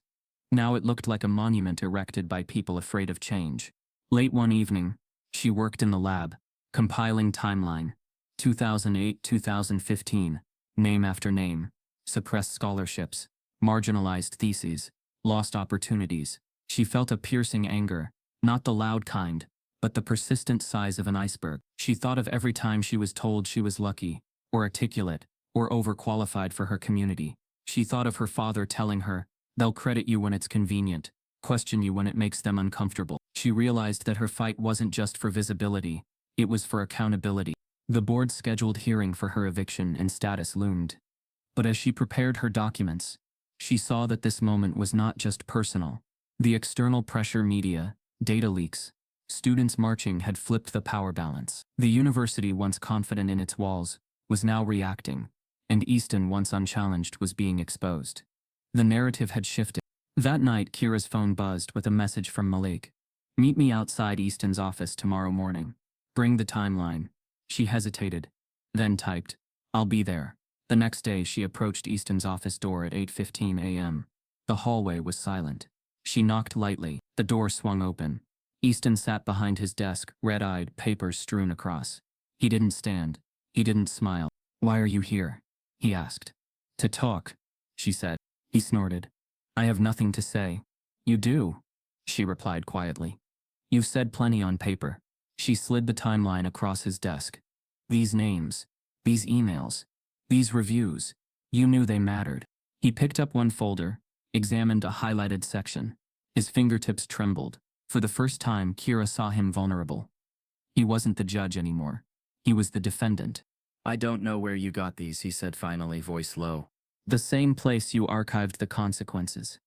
Now it looked like a monument erected by people afraid of change. Late one evening, she worked in the lab, compiling timeline. 2008-2015, name after name, suppressed scholarships, marginalized theses, lost opportunities. She felt a piercing anger, not the loud kind, but the persistent size of an iceberg. She thought of every time she was told she was lucky, or articulate, or overqualified for her community. She thought of her father telling her, "They'll credit you when it's convenient, question you when it makes them uncomfortable." She realized that her fight wasn't just for visibility, it was for accountability. The board's scheduled hearing for her eviction and status loomed. But as she prepared her documents, she saw that this moment was not just personal. The external pressure, media, data leaks, students marching had flipped the power balance. The university, once confident in its walls, was now reacting, and Easton, once unchallenged, was being exposed. The narrative had shifted. That night, Keira's phone buzzed with a message from Malik. "Meet me outside Easton's office tomorrow morning. Bring the timeline." She hesitated, then typed, "I'll be there." The next day, she approached Easton's office door at 8:15 a.m. The hallway was silent. She knocked lightly. The door swung open. Easton sat behind his desk, red-eyed, papers strewn across. He didn't stand. He didn't smile. "Why are you here?" he asked. "To talk," she said. He snorted. "I have nothing to say." "You do," she replied quietly. "You've said plenty on paper." She slid the timeline across his desk. "These names, these emails, these reviews, you knew they mattered." He picked up one folder, examined a highlighted section. His fingertips trembled. For the first time, Keira saw him vulnerable. He wasn't the judge anymore. He was the defendant. "I don't know where you got these," he said finally, voice low. "The same place you archived the consequences,"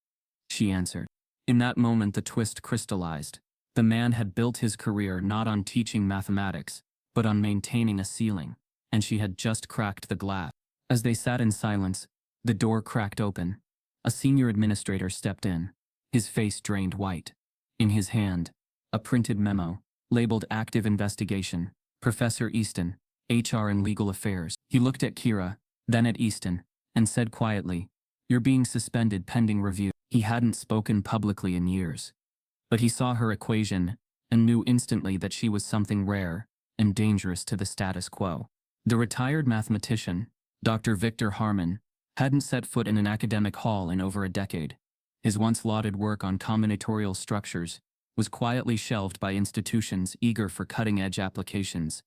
she answered. In that moment the twist crystallized. The man had built his career not on teaching mathematics, but on maintaining a ceiling, and she had just cracked the glass. As they sat in silence, the door cracked open. A senior administrator stepped in, his face drained white. In his hand, a printed memo, labeled Active Investigation, Professor Easton, HR and Legal Affairs. He looked at Keira, then at Easton, and said quietly, "You're being suspended pending review." He hadn't spoken publicly in years. But he saw her equation, and knew instantly that she was something rare and dangerous to the status quo. The retired mathematician, Dr. Victor Harmon, hadn't set foot in an academic hall in over a decade. His once lauded work on combinatorial structures was quietly shelved by institutions eager for cutting-edge applications,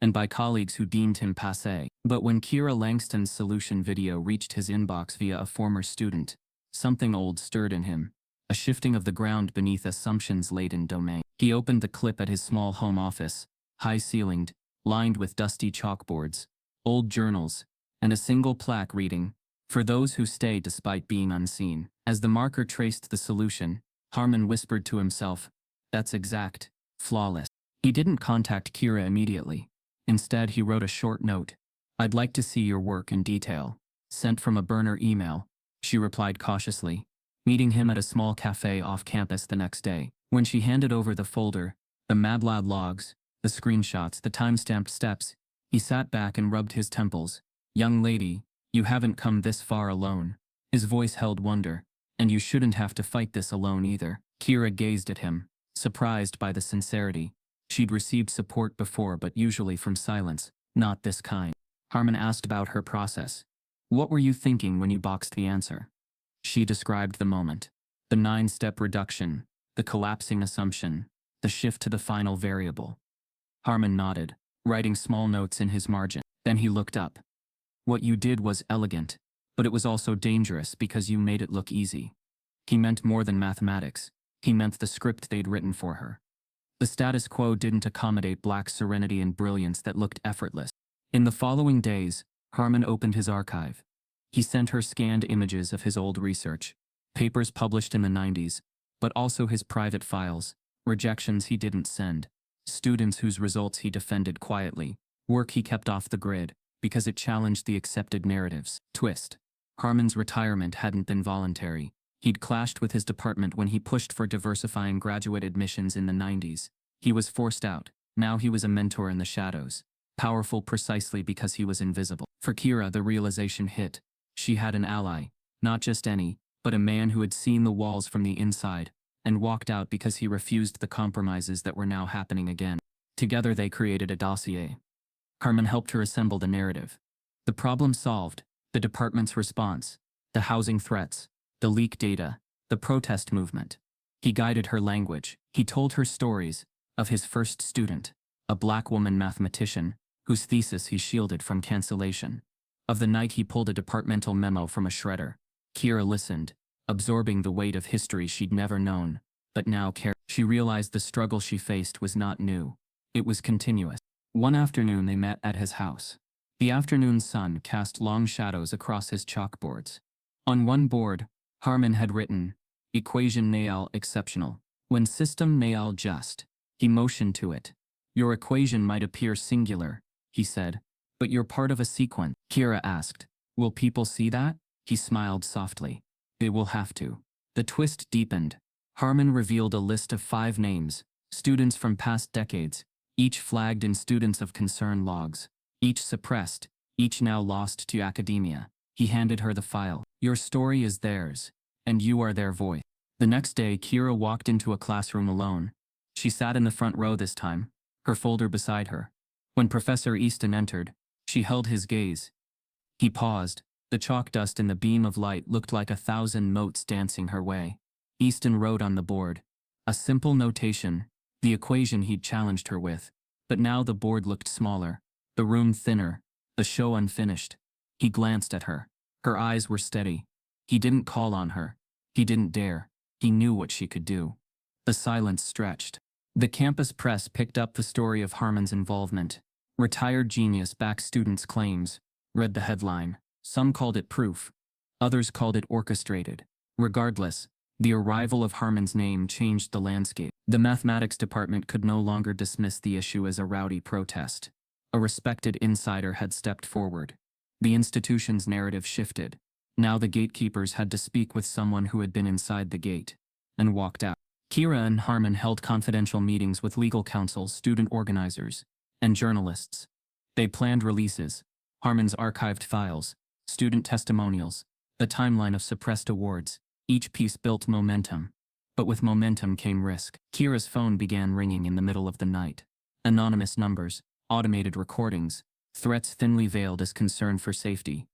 and by colleagues who deemed him passé. But when Keira Langston's solution video reached his inbox via a former student, something old stirred in him, a shifting of the ground beneath assumptions-laden domain. He opened the clip at his small home office, high-ceilinged, lined with dusty chalkboards, old journals, and a single plaque reading, "For those who stay despite being unseen." As the marker traced the solution, Harmon whispered to himself, "That's exact, flawless." He didn't contact Keira immediately. Instead, he wrote a short note. "I'd like to see your work in detail." Sent from a burner email, she replied cautiously, meeting him at a small cafe off campus the next day. When she handed over the folder, the MATLAB logs, the screenshots, the time-stamped steps, he sat back and rubbed his temples. "Young lady, you haven't come this far alone." His voice held wonder. "And you shouldn't have to fight this alone either." Keira gazed at him, surprised by the sincerity. She'd received support before, but usually from silence, not this kind. Harmon asked about her process. "What were you thinking when you boxed the answer?" She described the moment. The 9-step reduction, the collapsing assumption, the shift to the final variable. Harmon nodded, writing small notes in his margin. Then he looked up. "What you did was elegant, but it was also dangerous because you made it look easy." He meant more than mathematics. He meant the script they'd written for her. The status quo didn't accommodate Black's serenity and brilliance that looked effortless. In the following days, Harmon opened his archive. He sent her scanned images of his old research, papers published in the 90s, but also his private files, rejections he didn't send, students whose results he defended quietly, work he kept off the grid, because it challenged the accepted narratives. Twist. Harmon's retirement hadn't been voluntary. He'd clashed with his department when he pushed for diversifying graduate admissions in the 90s. He was forced out. Now he was a mentor in the shadows, powerful precisely because he was invisible. For Keira, the realization hit. She had an ally, not just any, but a man who had seen the walls from the inside, and walked out because he refused the compromises that were now happening again. Together they created a dossier. Harmon helped her assemble the narrative. The problem solved, the department's response, the housing threats, the leak data, the protest movement. He guided her language. He told her stories of his first student, a Black woman mathematician, whose thesis he shielded from cancellation. Of the night he pulled a departmental memo from a shredder. Keira listened, absorbing the weight of history she'd never known, but now cared. She realized the struggle she faced was not new. It was continuous. One afternoon they met at his house. The afternoon sun cast long shadows across his chalkboards. On one board, Harmon had written, "Equation nal exceptional. When system nal just." He motioned to it. "Your equation might appear singular," he said, "but you're part of a sequence." Keira asked, "Will people see that?" He smiled softly. "They will have to." The twist deepened. Harmon revealed a list of 5 names, students from past decades, each flagged in students of concern logs, each suppressed, each now lost to academia. He handed her the file. "Your story is theirs, and you are their voice." The next day, Keira walked into a classroom alone. She sat in the front row this time, her folder beside her. When Professor Easton entered, she held his gaze. He paused. The chalk dust in the beam of light looked like 1,000 motes dancing her way. Easton wrote on the board. A simple notation, the equation he'd challenged her with. But now the board looked smaller, the room thinner, the show unfinished. He glanced at her. Her eyes were steady. He didn't call on her. He didn't dare. He knew what she could do. The silence stretched. The campus press picked up the story of Harmon's involvement. Retired genius backs students' claims, read the headline. Some called it proof. Others called it orchestrated. Regardless, the arrival of Harmon's name changed the landscape. The mathematics department could no longer dismiss the issue as a rowdy protest. A respected insider had stepped forward. The institution's narrative shifted. Now the gatekeepers had to speak with someone who had been inside the gate and walked out. Keira and Harmon held confidential meetings with legal counsel, student organizers, and journalists. They planned releases, Harmon's archived files, student testimonials, the timeline of suppressed awards. Each piece built momentum. But with momentum came risk. Keira's phone began ringing in the middle of the night. Anonymous numbers, automated recordings, threats thinly veiled as concern for safety.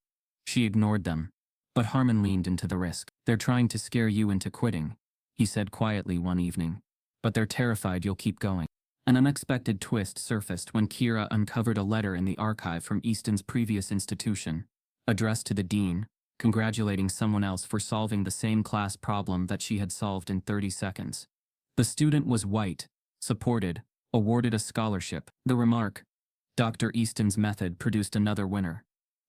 She ignored them. But Harmon leaned into the risk. They're trying to scare you into quitting, he said quietly one evening. But they're terrified you'll keep going. An unexpected twist surfaced when Keira uncovered a letter in the archive from Easton's previous institution, addressed to the dean, congratulating someone else for solving the same class problem that she had solved in 30 seconds. The student was white, supported, awarded a scholarship. The remark, Dr. Easton's method produced another winner.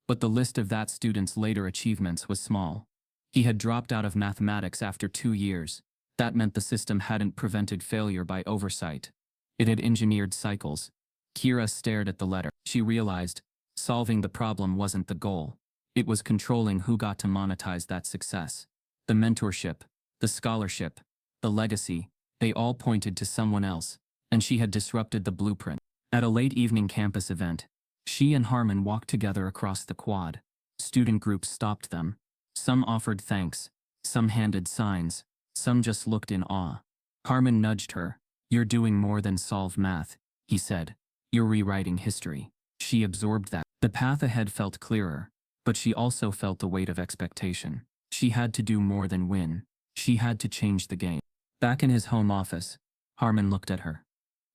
But the list of that student's later achievements was small. He had dropped out of mathematics after 2 years. That meant the system hadn't prevented failure by oversight. It had engineered cycles. Keira stared at the letter. She realized, solving the problem wasn't the goal. It was controlling who got to monetize that success. The mentorship, the scholarship, the legacy, they all pointed to someone else, and she had disrupted the blueprint. At a late evening campus event, she and Harmon walked together across the quad. Student groups stopped them. Some offered thanks, some handed signs, some just looked in awe. Harmon nudged her. You're doing more than solve math, he said. You're rewriting history. She absorbed that. The path ahead felt clearer, but she also felt the weight of expectation. She had to do more than win. She had to change the game. Back in his home office, Harmon looked at her.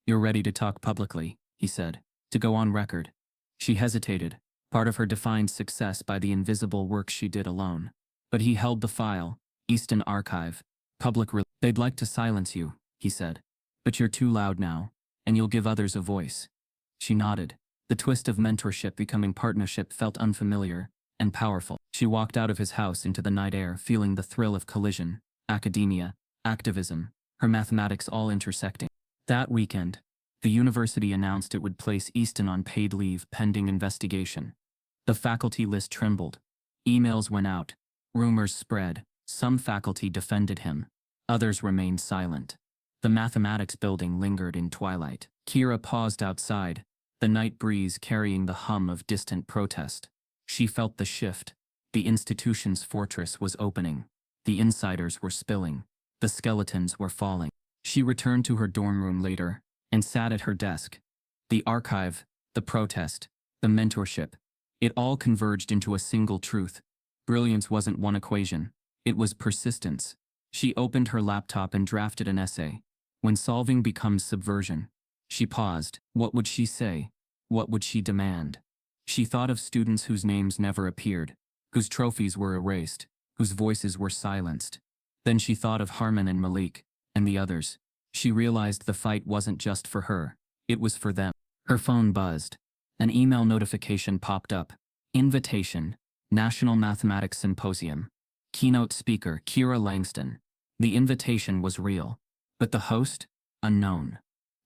You're ready to talk publicly, he said, to go on record. She hesitated, part of her defined success by the invisible work she did alone. But he held the file, Easton Archive, They'd like to silence you, he said. But you're too loud now, and you'll give others a voice. She nodded. The twist of mentorship becoming partnership felt unfamiliar and powerful. She walked out of his house into the night air, feeling the thrill of collision, academia, activism, her mathematics all intersecting. That weekend, the university announced it would place Easton on paid leave pending investigation. The faculty list trembled. Emails went out. Rumors spread. Some faculty defended him. Others remained silent. The mathematics building lingered in twilight. Keira paused outside, the night breeze carrying the hum of distant protest. She felt the shift. The institution's fortress was opening. The insiders were spilling. The skeletons were falling. She returned to her dorm room later and sat at her desk. The archive, the protest, the mentorship, it all converged into a single truth. Brilliance wasn't one equation. It was persistence. She opened her laptop and drafted an essay. When solving becomes subversion. She paused. What would she say? What would she demand? She thought of students whose names never appeared, whose trophies were erased, whose voices were silenced. Then she thought of Harmon and Malik, and the others. She realized the fight wasn't just for her. It was for them. Her phone buzzed. An email notification popped up. Invitation. National Mathematics Symposium. Keynote speaker Keira Langston. The invitation was real. But the host? Unknown.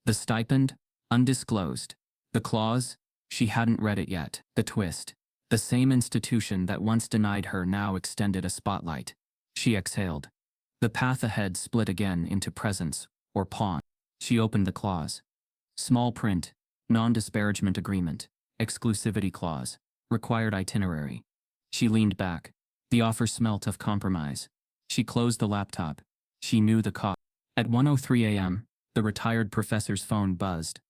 The stipend? Undisclosed. The clause? She hadn't read it yet. The twist. The same institution that once denied her now extended a spotlight. She exhaled. The path ahead split again into presence, or pawn. She opened the clause. Small print. Non-disparagement agreement. Exclusivity clause. Required itinerary. She leaned back. The offer smelt of compromise. She closed the laptop. She knew the cost. At 1:03 a.m., the retired professor's phone buzzed.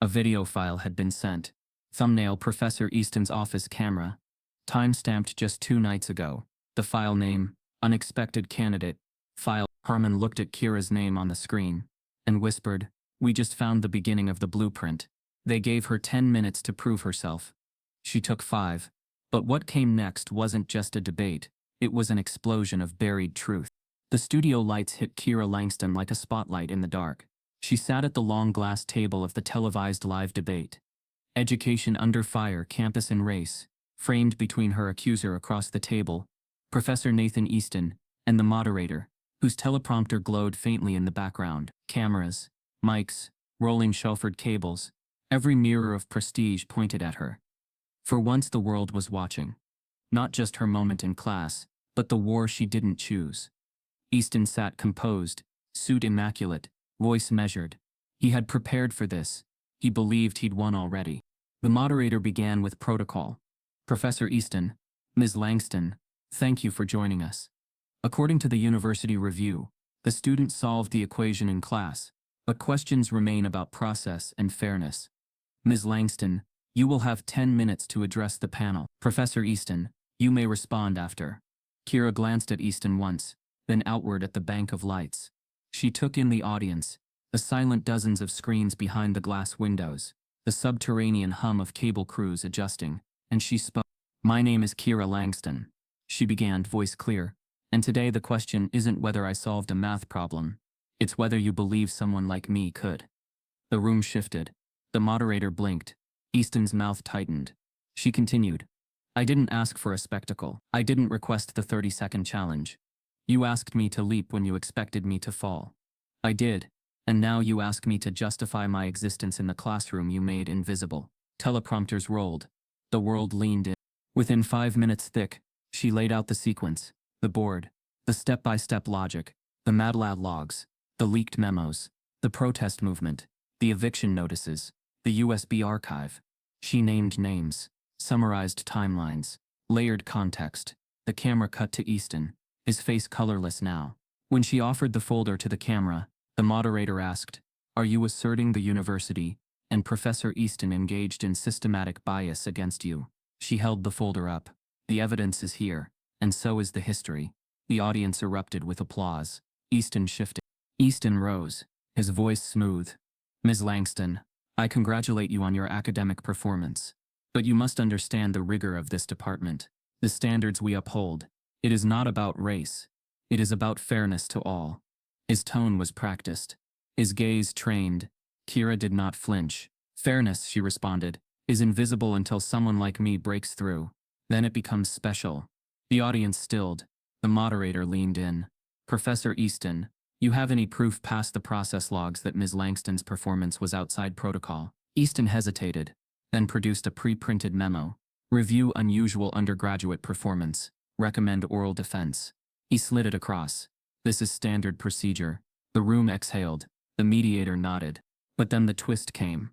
A video file had been sent. Thumbnail: Professor Easton's office camera. Time-stamped just 2 nights ago. The file name: Unexpected Candidate. File. Harmon looked at Kira's name on the screen and whispered, "We just found the beginning of the blueprint." They gave her 10 minutes to prove herself. She took 5. But what came next wasn't just a debate, it was an explosion of buried truth. The studio lights hit Keira Langston like a spotlight in the dark. She sat at the long glass table of the televised live debate. Education Under Fire, Campus and Race, framed between her accuser across the table, Professor Nathan Easton, and the moderator, whose teleprompter glowed faintly in the background. Cameras, mics, rolling chauffeured cables, every mirror of prestige pointed at her. For once the world was watching. Not just her moment in class, but the war she didn't choose. Easton sat composed, suit immaculate, voice measured. He had prepared for this. He believed he'd won already. The moderator began with protocol. "Professor Easton, Ms. Langston, thank you for joining us. According to the University Review, the student solved the equation in class, but questions remain about process and fairness. Ms. Langston, you will have 10 minutes to address the panel. Professor Easton, you may respond after." Keira glanced at Easton once, then outward at the bank of lights. She took in the audience, the silent dozens of screens behind the glass windows, the subterranean hum of cable crews adjusting, and she spoke. "My name is Keira Langston," she began, voice clear, "and today the question isn't whether I solved a math problem. It's whether you believe someone like me could." The room shifted. The moderator blinked. Easton's mouth tightened. She continued, "I didn't ask for a spectacle. I didn't request the 30-second challenge. You asked me to leap when you expected me to fall. I did, and now you ask me to justify my existence in the classroom you made invisible." Teleprompters rolled. The world leaned in. Within 5 minutes thick, she laid out the sequence, the board, the step-by-step logic, the MATLAB logs, the leaked memos, the protest movement, the eviction notices, the USB archive. She named names, summarized timelines, layered context. The camera cut to Easton, his face colorless now. When she offered the folder to the camera, the moderator asked, "Are you asserting the university and Professor Easton engaged in systematic bias against you?" She held the folder up. "The evidence is here, and so is the history." The audience erupted with applause. Easton shifted. Easton rose, his voice smooth. "Ms. Langston, I congratulate you on your academic performance. But you must understand the rigor of this department, the standards we uphold. It is not about race. It is about fairness to all." His tone was practiced, his gaze trained. Keira did not flinch. "Fairness," she responded, "is invisible until someone like me breaks through. Then it becomes special." The audience stilled. The moderator leaned in. "Professor Easton, you have any proof past the process logs that Ms. Langston's performance was outside protocol?" Easton hesitated, then produced a pre-printed memo. "Review unusual undergraduate performance. Recommend oral defense." He slid it across. "This is standard procedure." The room exhaled. The mediator nodded. But then the twist came.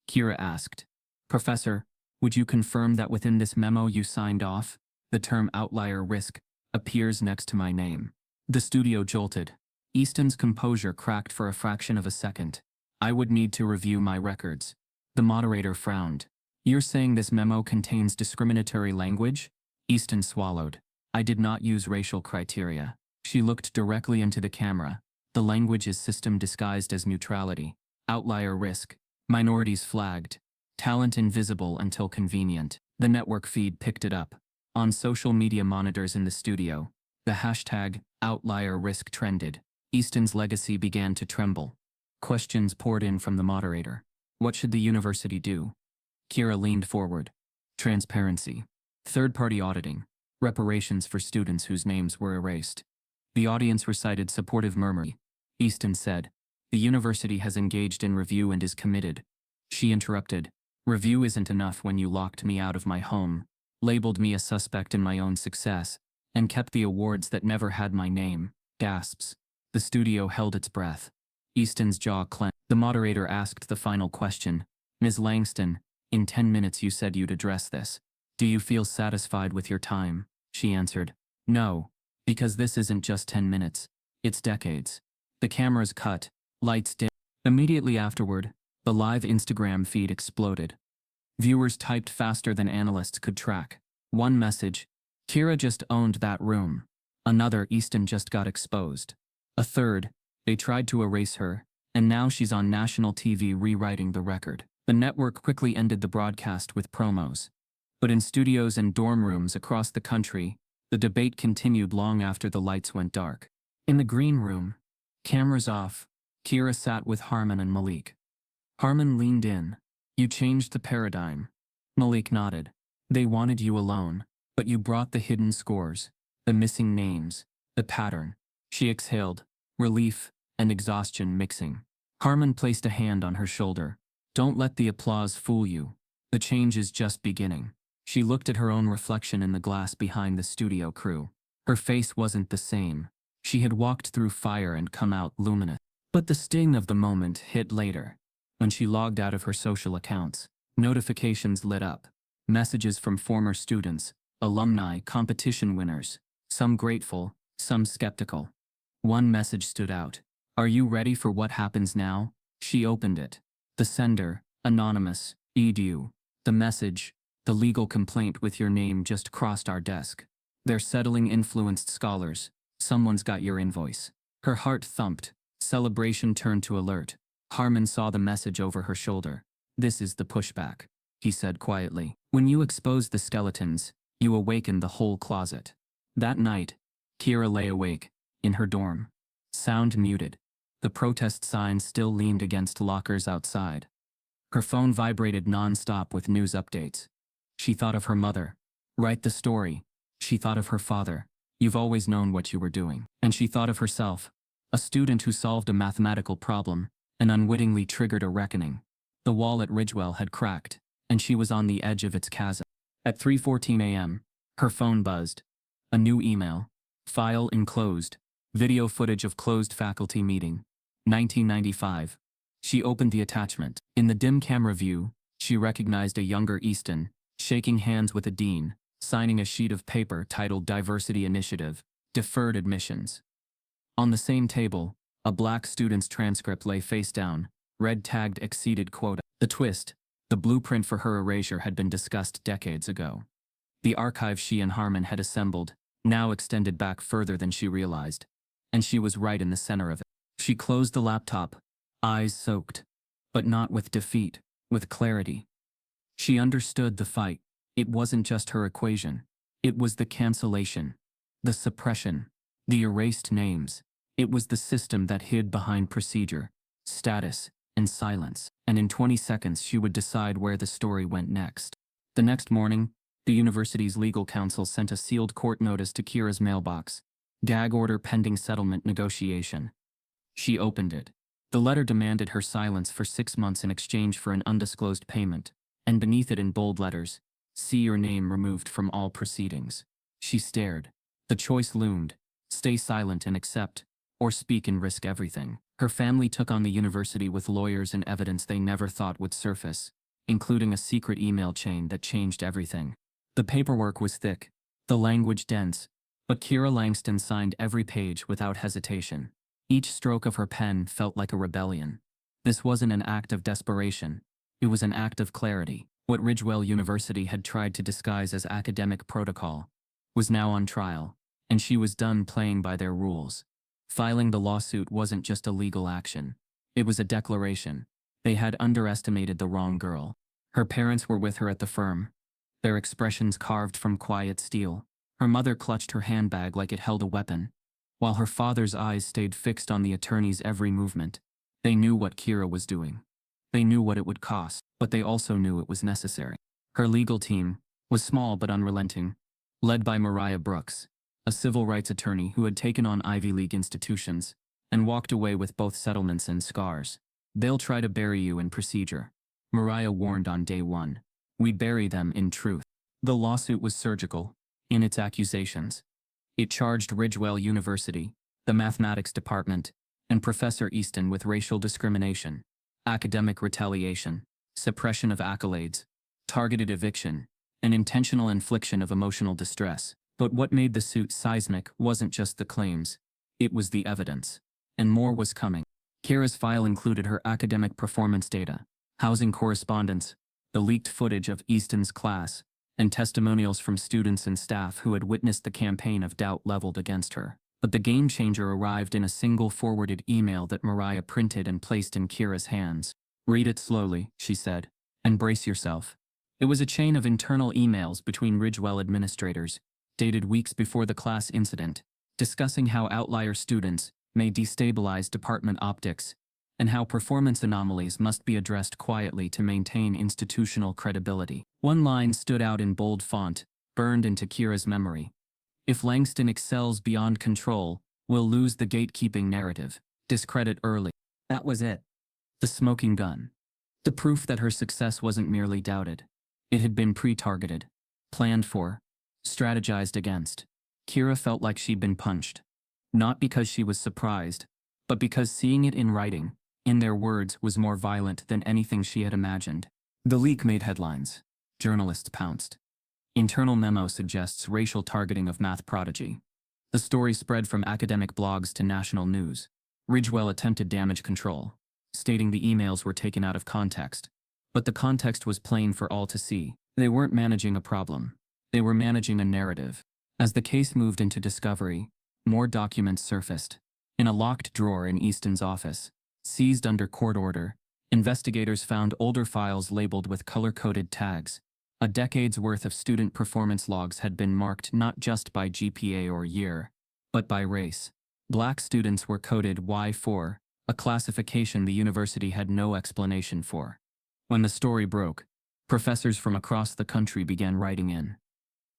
Keira asked, "Professor, would you confirm that within this memo you signed off, the term outlier risk appears next to my name?" The studio jolted. Easton's composure cracked for a fraction of a second. "I would need to review my records." The moderator frowned. "You're saying this memo contains discriminatory language?" Easton swallowed. "I did not use racial criteria." She looked directly into the camera. "The language is system disguised as neutrality. Outlier risk. Minorities flagged. Talent invisible until convenient." The network feed picked it up. On social media monitors in the studio, the hashtag outlier risk trended. Easton's legacy began to tremble. Questions poured in from the moderator. What should the university do? Keira leaned forward. Transparency. Third-party auditing. Reparations for students whose names were erased. The audience recited supportive murmur. Easton said, "The university has engaged in review and is committed." She interrupted. "Review isn't enough when you locked me out of my home, labeled me a suspect in my own success, and kept the awards that never had my name." Gasps. The studio held its breath. Easton's jaw clenched. The moderator asked the final question. "Ms. Langston, in 10 minutes you said you'd address this. Do you feel satisfied with your time?" She answered, "No, because this isn't just 10 minutes. It's decades. The cameras cut, lights dim. Immediately afterward, the live Instagram feed exploded. Viewers typed faster than analysts could track. One message: Keira just owned that room. Another: Easton just got exposed. A third: they tried to erase her, and now she's on national TV rewriting the record. The network quickly ended the broadcast with promos. But in studios and dorm rooms across the country, the debate continued long after the lights went dark. In the green room, cameras off, Keira sat with Harmon and Malik. Harmon leaned in. "You changed the paradigm." Malik nodded. "They wanted you alone, but you brought the hidden scores, the missing names, the pattern." She exhaled, relief and exhaustion mixing. Harmon placed a hand on her shoulder. "Don't let the applause fool you. The change is just beginning." She looked at her own reflection in the glass behind the studio crew. Her face wasn't the same. She had walked through fire and come out luminous. But the sting of the moment hit later. When she logged out of her social accounts, notifications lit up. Messages from former students, alumni, competition winners. Some grateful, some skeptical. One message stood out. "Are you ready for what happens now?" She opened it. The sender, anonymous, edu. The message: "The legal complaint with your name just crossed our desk. They're settling influenced scholars. Someone's got your invoice." Her heart thumped. Celebration turned to alert. Harmon saw the message over her shoulder. "This is the pushback," he said quietly. "When you expose the skeletons, you awaken the whole closet." That night, Keira lay awake, in her dorm. Sound muted. The protest sign still leaned against lockers outside. Her phone vibrated non-stop with news updates. She thought of her mother. "Write the story." She thought of her father. "You've always known what you were doing." And she thought of herself, a student who solved a mathematical problem and unwittingly triggered a reckoning. The wall at Ridgewell had cracked, and she was on the edge of its chasm. At 3:14 a.m., her phone buzzed. A new email. File enclosed. Video footage of closed faculty meeting. 1995. She opened the attachment. In the dim camera view, she recognized a younger Easton, shaking hands with a dean, signing a sheet of paper titled Diversity Initiative, Deferred Admissions. On the same table, a black student's transcript lay face down, red tagged exceeded quota. The twist: the blueprint for her erasure had been discussed decades ago. The archive she and Harmon had assembled now extended back further than she realized, and she was right in the center of it. She closed the laptop, eyes soaked, but not with defeat, with clarity. She understood the fight. It wasn't just her equation. It was the cancellation, the suppression, the erased names. It was the system that hid behind procedure, status, and silence. And in 20 seconds she would decide where the story went next. The next morning, the university's legal counsel sent a sealed court notice to Keira's mailbox. Gag order pending settlement negotiation. She opened it. The letter demanded her silence for 6 months in exchange for an undisclosed payment, and beneath it in bold letters, "See your name removed from all proceedings." She stared. The choice loomed: stay silent and accept, or speak and risk everything. Her family took on the university with lawyers and evidence they never thought would surface, including a secret email chain that changed everything. The paperwork was thick, the language dense, but Keira Langston signed every page without hesitation. Each stroke of her pen felt like a rebellion. This wasn't an act of desperation. It was an act of clarity. What Ridgewell University had tried to disguise as academic protocol was now on trial, and she was done playing by their rules. Filing the lawsuit wasn't just a legal action. It was a declaration. They had underestimated the wrong girl. Her parents were with her at the firm, their expressions carved from quiet steel. Her mother clutched her handbag like it held a weapon, while her father's eyes stayed fixed on the attorney's every movement. They knew what Keira was doing. They knew what it would cost, but they also knew it was necessary. Her legal team was small but unrelenting, led by Mariah Brooks, a civil rights attorney who had taken on Ivy League institutions and walked away with both settlements and scars. "They'll try to bury you in procedure," Mariah warned on day one. "We bury them in truth." The lawsuit was surgical in its accusations. It charged Ridgewell University, the mathematics department, and Professor Easton with racial discrimination, academic retaliation, suppression of accolades, targeted eviction, and intentional infliction of emotional distress. But what made the suit seismic wasn't just the claims. It was the evidence. And more was coming. Keira's file included her academic performance data, housing correspondence, the leaked footage of Easton's class, and testimonials from students and staff who had witnessed the campaign of doubt leveled against her. But the game changer arrived in a single forwarded email that Mariah printed and placed in Keira's hands. "Read it slowly," she said, "and brace yourself." It was a chain of internal emails between Ridgewell administrators, dated weeks before the class incident, discussing how outlier students may destabilize department optics and how performance anomalies must be addressed quietly to maintain institutional credibility. One line stood out in bold font, burned into Keira's memory. "If Langston excels beyond control, we'll lose the gatekeeping narrative. Discredit early." That was it. The smoking gun. The proof that her success wasn't merely doubted. It had been pre-targeted, planned for, strategized against. Keira felt like she'd been punched. Not because she was surprised, but because seeing it in writing, in their words, was more violent than anything she had imagined. The leak made headlines. Journalists pounced. Internal memo suggests racial targeting of math prodigy. The story spread from academic blogs to national news. Ridgewell attempted damage control, stating the emails were taken out of context. But the context was plain for all to see. They weren't managing a problem. They were managing a narrative. As the case moved into discovery, more documents surfaced. In a locked drawer in Easton's office, seized under court order, investigators found older files labeled with color-coded tags. A decade's worth of student performance logs had been marked not just by GPA or year, but by race. Black students were coded Y4, a classification the university had no explanation for. When the story broke, professors from across the country began writing in.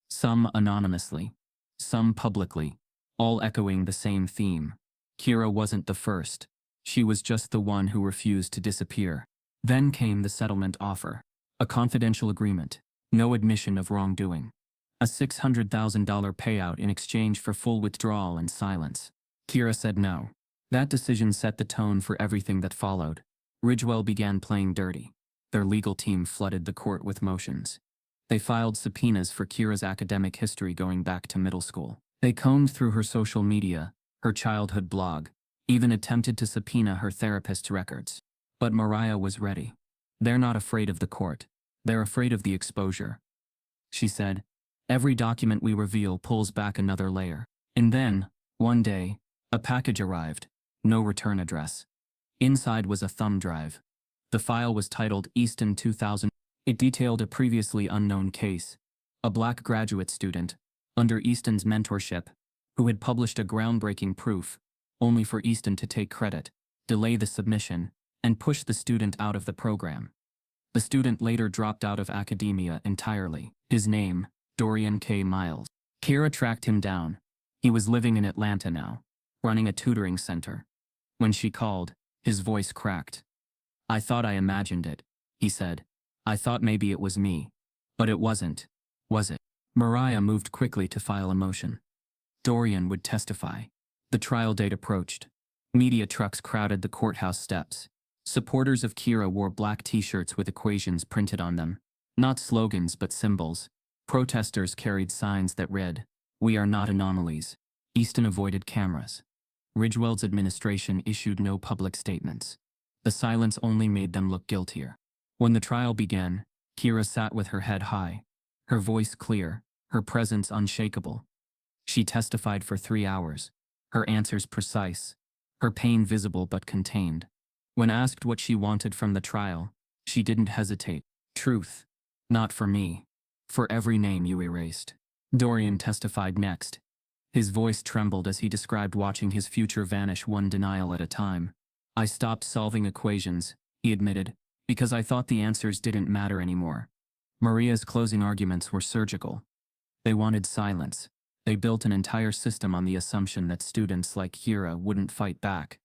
Some anonymously, some publicly, all echoing the same theme. Keira wasn't the first. She was just the one who refused to disappear. Then came the settlement offer. A confidential agreement. No admission of wrongdoing. A $600,000 payout in exchange for full withdrawal and silence. Keira said no. That decision set the tone for everything that followed. Ridgewell began playing dirty. Their legal team flooded the court with motions. They filed subpoenas for Keira's academic history going back to middle school. They combed through her social media, her childhood blog, even attempted to subpoena her therapist's records. But Mariah was ready. "They're not afraid of the court. They're afraid of the exposure," she said. "Every document we reveal pulls back another layer." And then, one day, a package arrived. No return address. Inside was a thumb drive. The file was titled Easton 2000. It detailed a previously unknown case. A black graduate student, under Easton's mentorship, who had published a groundbreaking proof, only for Easton to take credit, delay the submission, and push the student out of the program. The student later dropped out of academia entirely. His name, Dorian K. Miles. Keira tracked him down. He was living in Atlanta now, running a tutoring center. When she called, his voice cracked. "I thought I imagined it," he said. "I thought maybe it was me. But it wasn't, was it?" Mariah moved quickly to file a motion. Dorian would testify. The trial date approached. Media trucks crowded the courthouse steps. Supporters of Keira wore black t-shirts with equations printed on them. Not slogans but symbols. Protesters carried signs that read, "We are not anomalies." Easton avoided cameras. Ridgewell's administration issued no public statements. The silence only made them look guiltier. When the trial began, Keira sat with her head high, her voice clear, her presence unshakable. She testified for 3 hours, her answers precise, her pain visible but contained. When asked what she wanted from the trial, she didn't hesitate. "Truth. Not for me. For every name you erased." Dorian testified next. His voice trembled as he described watching his future vanish one denial at a time. "I stopped solving equations," he admitted, "because I thought the answers didn't matter anymore." Maria's closing arguments were surgical. They wanted silence. They built an entire system on the assumption that students like Keira wouldn't fight back.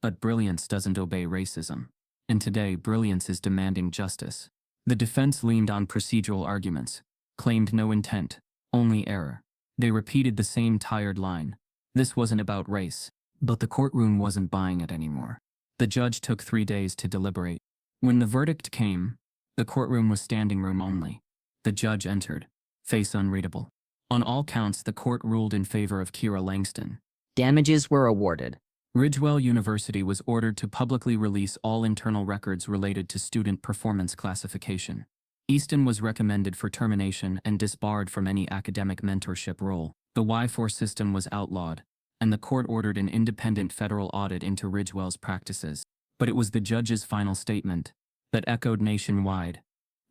But brilliance doesn't obey racism. And today, brilliance is demanding justice. The defense leaned on procedural arguments, claimed no intent, only error. They repeated the same tired line. This wasn't about race. But the courtroom wasn't buying it anymore. The judge took 3 days to deliberate. When the verdict came, the courtroom was standing room only. The judge entered, face unreadable. On all counts, the court ruled in favor of Keira Langston. Damages were awarded. Ridgewell University was ordered to publicly release all internal records related to student performance classification. Easton was recommended for termination and disbarred from any academic mentorship role. The Y4 system was outlawed, and the court ordered an independent federal audit into Ridgewell's practices. But it was the judge's final statement that echoed nationwide.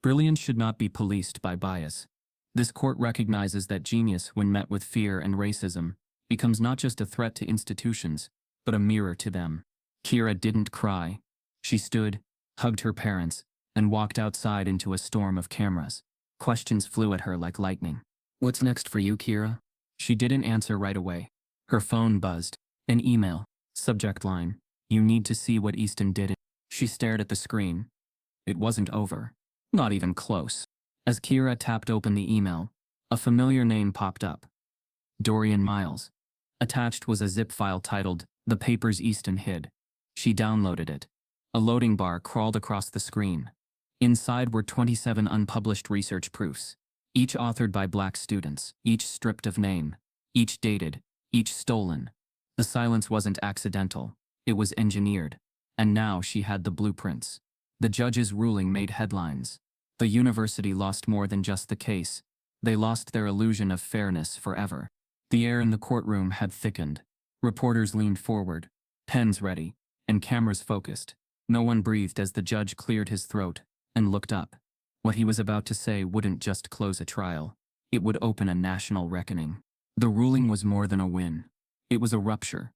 Brilliance should not be policed by bias. This court recognizes that genius, when met with fear and racism, becomes not just a threat to institutions, but a mirror to them. Keira didn't cry. She stood, hugged her parents, and walked outside into a storm of cameras. Questions flew at her like lightning. "What's next for you, Keira?" She didn't answer right away. Her phone buzzed. An email. Subject line: "You need to see what Easton did." She stared at the screen. It wasn't over. Not even close. As Keira tapped open the email, a familiar name popped up. Dorian Miles. Attached was a zip file titled "The Papers Easton Hid." She downloaded it. A loading bar crawled across the screen. Inside were 27 unpublished research proofs, each authored by Black students, each stripped of name, each dated, each stolen. The silence wasn't accidental. It was engineered. And now she had the blueprints. The judge's ruling made headlines. The university lost more than just the case. They lost their illusion of fairness forever. The air in the courtroom had thickened. Reporters leaned forward, pens ready, and cameras focused. No one breathed as the judge cleared his throat and looked up. What he was about to say wouldn't just close a trial. It would open a national reckoning. The ruling was more than a win. It was a rupture.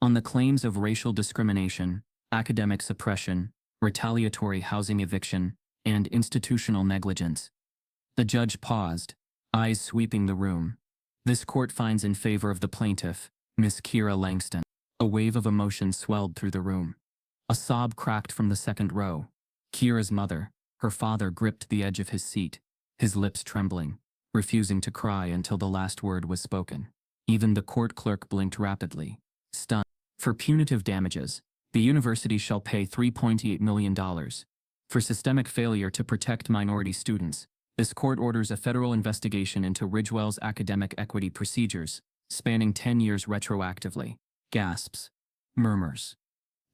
On the claims of racial discrimination, academic suppression, retaliatory housing eviction, and institutional negligence. The judge paused, eyes sweeping the room. "This court finds in favor of the plaintiff, Miss Keira Langston." A wave of emotion swelled through the room. A sob cracked from the second row. Keira's mother, her father, gripped the edge of his seat, his lips trembling, refusing to cry until the last word was spoken. Even the court clerk blinked rapidly, stunned. For punitive damages, the university shall pay $3.8 million. For systemic failure to protect minority students, this court orders a federal investigation into Ridgewell's academic equity procedures, spanning 10 years retroactively. Gasps. Murmurs.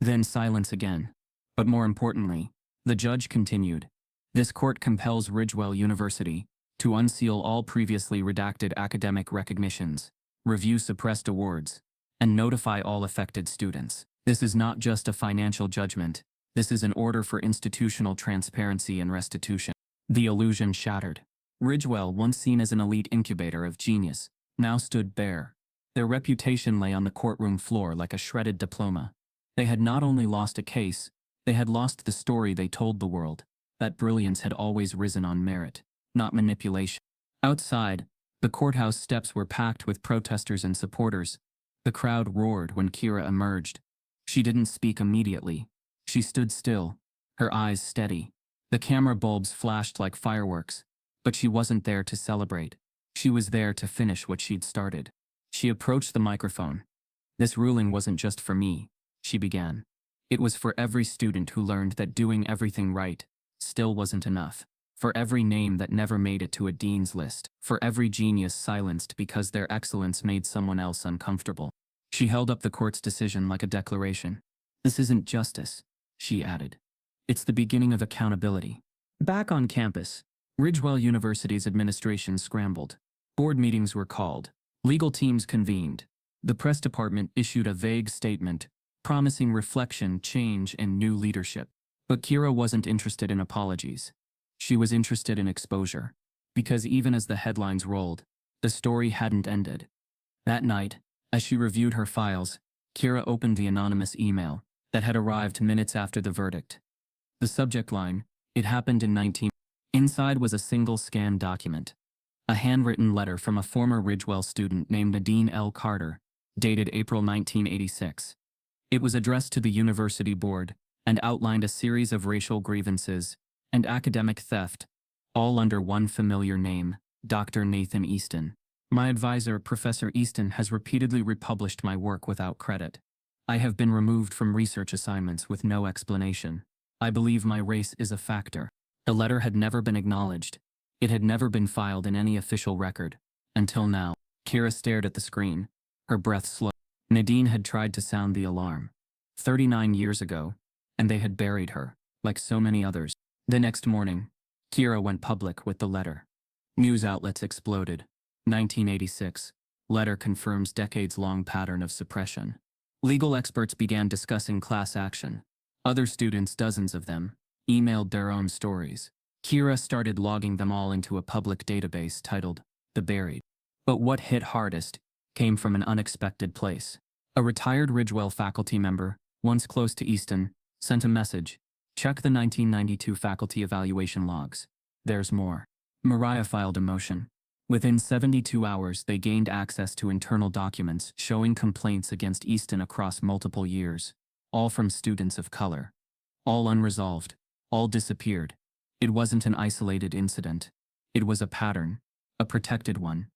Then silence again. But more importantly, the judge continued. This court compels Ridgewell University to unseal all previously redacted academic recognitions, review suppressed awards, and notify all affected students. This is not just a financial judgment. This is an order for institutional transparency and restitution. The illusion shattered. Ridgewell, once seen as an elite incubator of genius, now stood bare. Their reputation lay on the courtroom floor like a shredded diploma. They had not only lost a case, they had lost the story they told the world, that brilliance had always risen on merit, not manipulation. Outside, the courthouse steps were packed with protesters and supporters. The crowd roared when Keira emerged. She didn't speak immediately. She stood still, her eyes steady. The camera bulbs flashed like fireworks, but she wasn't there to celebrate. She was there to finish what she'd started. She approached the microphone. "This ruling wasn't just for me," she began. "It was for every student who learned that doing everything right still wasn't enough. For every name that never made it to a dean's list. For every genius silenced because their excellence made someone else uncomfortable." She held up the court's decision like a declaration. "This isn't justice," she added. "It's the beginning of accountability." Back on campus, Ridgewell University's administration scrambled. Board meetings were called. Legal teams convened. The press department issued a vague statement, promising reflection, change, and new leadership. But Keira wasn't interested in apologies. She was interested in exposure. Because even as the headlines rolled, the story hadn't ended. That night, as she reviewed her files, Keira opened the anonymous email that had arrived minutes after the verdict. The subject line: "It happened in 19." Inside was a single scanned document. A handwritten letter from a former Ridgewell student named Nadine L. Carter, dated April 1986. It was addressed to the university board and outlined a series of racial grievances and academic theft, all under one familiar name, Dr. Nathan Easton. "My advisor, Professor Easton, has repeatedly republished my work without credit. I have been removed from research assignments with no explanation. I believe my race is a factor." The letter had never been acknowledged. It had never been filed in any official record. Until now. Keira stared at the screen, her breath slow. Nadine had tried to sound the alarm 39 years ago, and they had buried her, like so many others. The next morning, Keira went public with the letter. News outlets exploded. 1986. Letter confirms decades-long pattern of suppression. Legal experts began discussing class action. Other students, dozens of them, emailed their own stories. Keira started logging them all into a public database titled The Buried. But what hit hardest came from an unexpected place. A retired Ridgewell faculty member, once close to Easton, sent a message. Check the 1992 faculty evaluation logs. There's more. Mariah filed a motion. Within 72 hours, they gained access to internal documents showing complaints against Easton across multiple years, all from students of color. All unresolved, all disappeared. It wasn't an isolated incident. It was a pattern, a protected one.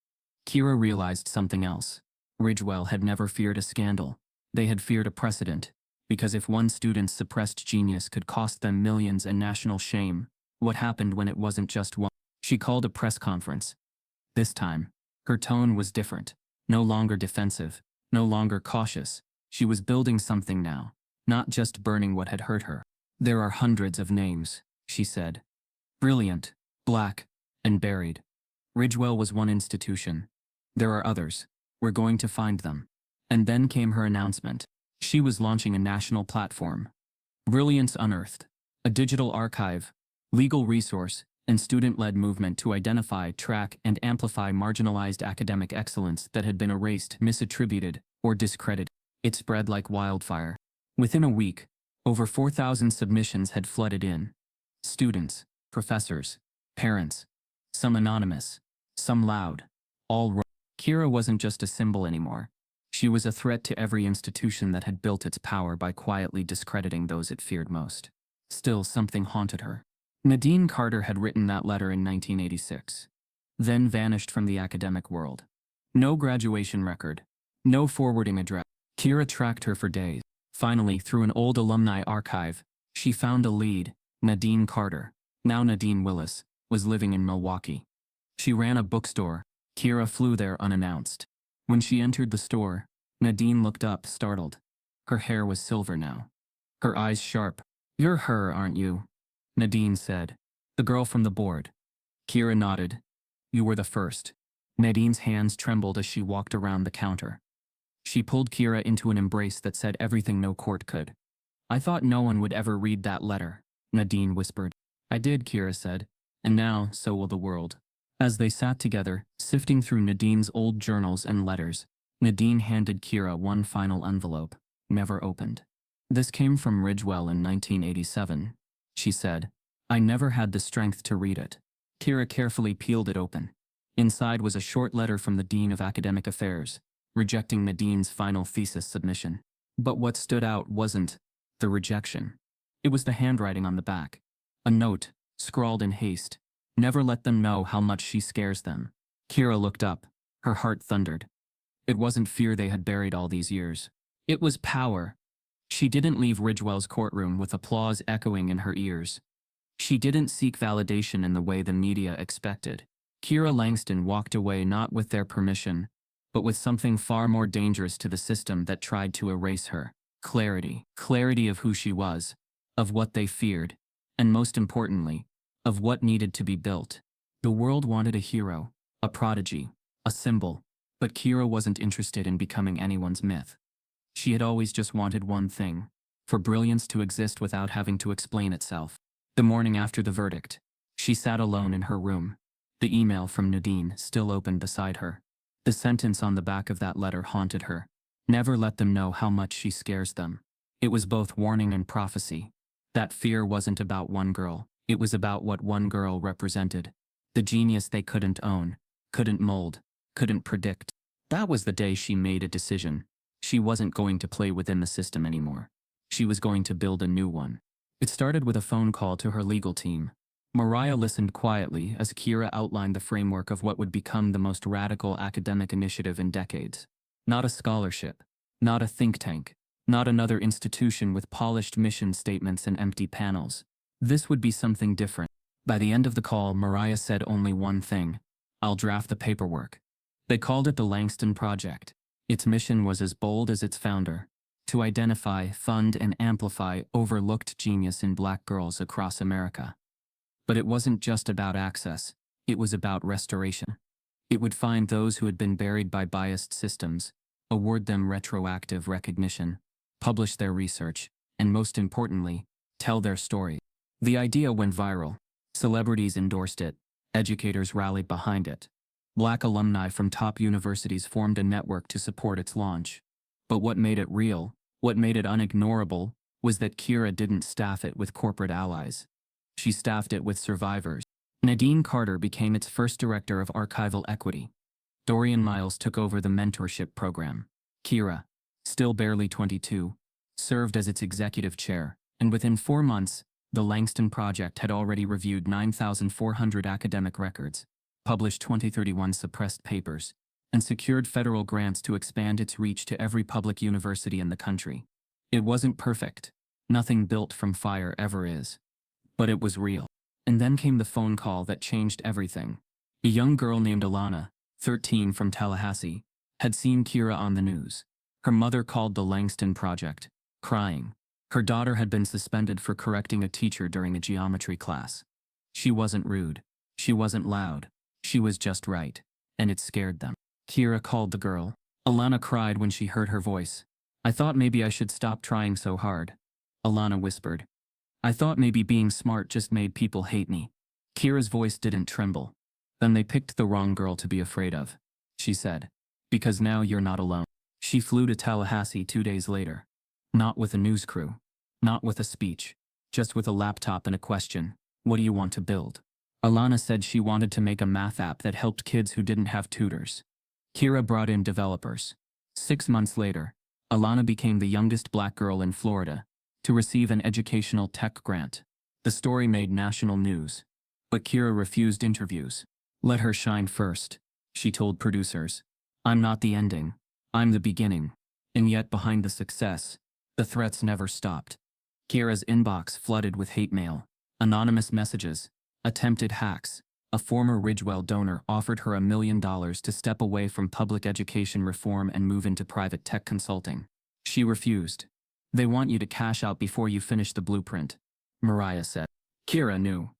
Keira realized something else. Ridgewell had never feared a scandal. They had feared a precedent, because if one student's suppressed genius could cost them millions and national shame, what happened when it wasn't just one? She called a press conference. This time, her tone was different. No longer defensive, no longer cautious. She was building something now, not just burning what had hurt her. There are hundreds of names, she said. Brilliant, black, and buried. Ridgewell was one institution. There are others. We're going to find them. And then came her announcement. She was launching a national platform. Brilliance Unearthed, a digital archive, legal resource, and student-led movement to identify, track, and amplify marginalized academic excellence that had been erased, misattributed, or discredited. It spread like wildfire. Within a week, over 4,000 submissions had flooded in. Students, professors, parents, some anonymous, some loud, all wrong. Keira wasn't just a symbol anymore. She was a threat to every institution that had built its power by quietly discrediting those it feared most. Still, something haunted her. Nadine Carter had written that letter in 1986, then vanished from the academic world. No graduation record, no forwarding address. Keira tracked her for days. Finally, through an old alumni archive, she found a lead. Nadine Carter, now Nadine Willis, was living in Milwaukee. She ran a bookstore. Keira flew there unannounced. When she entered the store, Nadine looked up, startled. Her hair was silver now. Her eyes sharp. "You're her, aren't you?" Nadine said. "The girl from the board." Keira nodded. "You were the first." Nadine's hands trembled as she walked around the counter. She pulled Keira into an embrace that said everything no court could. "I thought no one would ever read that letter," Nadine whispered. "I did," Keira said. "And now, so will the world." As they sat together, sifting through Nadine's old journals and letters, Nadine handed Keira one final envelope, never opened. "This came from Ridgewell in 1987, she said. "I never had the strength to read it." Keira carefully peeled it open. Inside was a short letter from the Dean of Academic Affairs, rejecting Nadine's final thesis submission. But what stood out wasn't the rejection. It was the handwriting on the back. A note, scrawled in haste. "Never let them know how much she scares them." Keira looked up. Her heart thundered. It wasn't fear they had buried all these years. It was power. She didn't leave Ridgewell's courtroom with applause echoing in her ears. She didn't seek validation in the way the media expected. Keira Langston walked away not with their permission, but with something far more dangerous to the system that tried to erase her. Clarity. Clarity of who she was, of what they feared, and most importantly, of what needed to be built. The world wanted a hero, a prodigy, a symbol, but Keira wasn't interested in becoming anyone's myth. She had always just wanted one thing, for brilliance to exist without having to explain itself. The morning after the verdict, she sat alone in her room. The email from Nadine still open beside her. The sentence on the back of that letter haunted her. "Never let them know how much she scares them." It was both warning and prophecy. That fear wasn't about one girl. It was about what one girl represented. The genius they couldn't own, couldn't mold, couldn't predict. That was the day she made a decision. She wasn't going to play within the system anymore. She was going to build a new one. It started with a phone call to her legal team. Mariah listened quietly as Keira outlined the framework of what would become the most radical academic initiative in decades. Not a scholarship, not a think tank, not another institution with polished mission statements and empty panels. This would be something different. By the end of the call, Mariah said only one thing: "I'll draft the paperwork." They called it the Langston Project. Its mission was as bold as its founder: to identify, fund, and amplify overlooked genius in black girls across America. But it wasn't just about access, it was about restoration. It would find those who had been buried by biased systems, award them retroactive recognition, publish their research, and most importantly, tell their story. The idea went viral. Celebrities endorsed it, educators rallied behind it. Black alumni from top universities formed a network to support its launch. But what made it real, what made it unignorable, was that Keira didn't staff it with corporate allies. She staffed it with survivors. Nadine Carter became its first director of archival equity. Dorian Miles took over the mentorship program. Keira, still barely 22, served as its executive chair, and within 4 months, the Langston Project had already reviewed 9,400 academic records, published 2031 suppressed papers, and secured federal grants to expand its reach to every public university in the country. It wasn't perfect. Nothing built from fire ever is. But it was real. And then came the phone call that changed everything. A young girl named Alana, 13 from Tallahassee, had seen Keira on the news. Her mother called the Langston Project, crying. Her daughter had been suspended for correcting a teacher during a geometry class. She wasn't rude. She wasn't loud. She was just right. And it scared them. Keira called the girl. Alana cried when she heard her voice. "I thought maybe I should stop trying so hard," Alana whispered. "I thought maybe being smart just made people hate me." Kira's voice didn't tremble. "Then they picked the wrong girl to be afraid of," she said. "Because now you're not alone." She flew to Tallahassee 2 days later. Not with a news crew. Not with a speech. Just with a laptop and a question. "What do you want to build?" Alana said she wanted to make a math app that helped kids who didn't have tutors. Keira brought in developers. 6 months later, Alana became the youngest black girl in Florida to receive an educational tech grant. The story made national news. But Keira refused interviews. "Let her shine first," she told producers. "I'm not the ending. I'm the beginning." And yet behind the success, the threats never stopped. Keira's inbox flooded with hate mail, anonymous messages, attempted hacks. A former Ridgewell donor offered her $1 million to step away from public education reform and move into private tech consulting. She refused. "They want you to cash out before you finish the blueprint," Mariah said. Keira knew.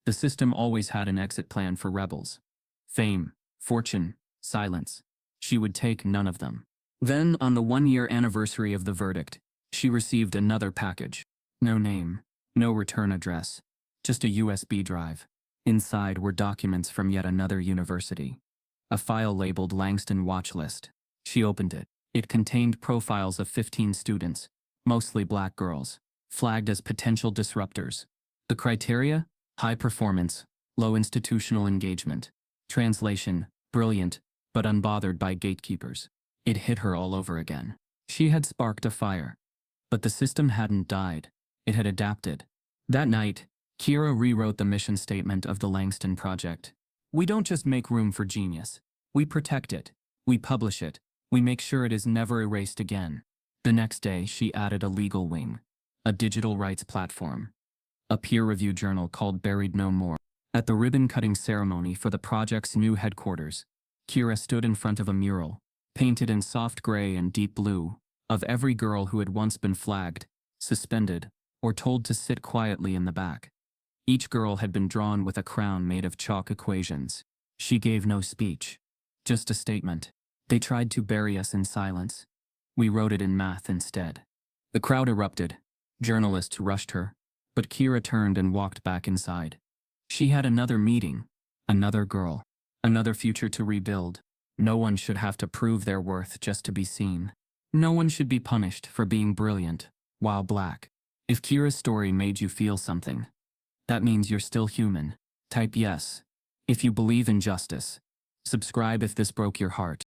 The system always had an exit plan for rebels. Fame, fortune, silence. She would take none of them. Then, on the 1-year anniversary of the verdict, she received another package. No name, no return address, just a USB drive. Inside were documents from yet another university. A file labeled Langston Watch List. She opened it. It contained profiles of 15 students, mostly black girls, flagged as potential disruptors. The criteria? High performance, low institutional engagement. Translation: brilliant, but unbothered by gatekeepers. It hit her all over again. She had sparked a fire. But the system hadn't died. It had adapted. That night, Keira rewrote the mission statement of the Langston Project. "We don't just make room for genius. We protect it. We publish it. We make sure it is never erased again." The next day, she added a legal wing, a digital rights platform, a peer-reviewed journal called Buried No More. At the ribbon-cutting ceremony for the project's new headquarters, Keira stood in front of a mural, painted in soft gray and deep blue, of every girl who had once been flagged, suspended, or told to sit quietly in the back. Each girl had been drawn with a crown made of chalk equations. She gave no speech, just a statement. "They tried to bury us in silence. We wrote it in math instead." The crowd erupted. Journalists rushed her, but Keira turned and walked back inside. She had another meeting, another girl, another future to rebuild. No one should have to prove their worth just to be seen. No one should be punished for being brilliant while black. If Keira's story made you feel something, that means you're still human. Type yes if you believe in justice. Subscribe if this broke your heart.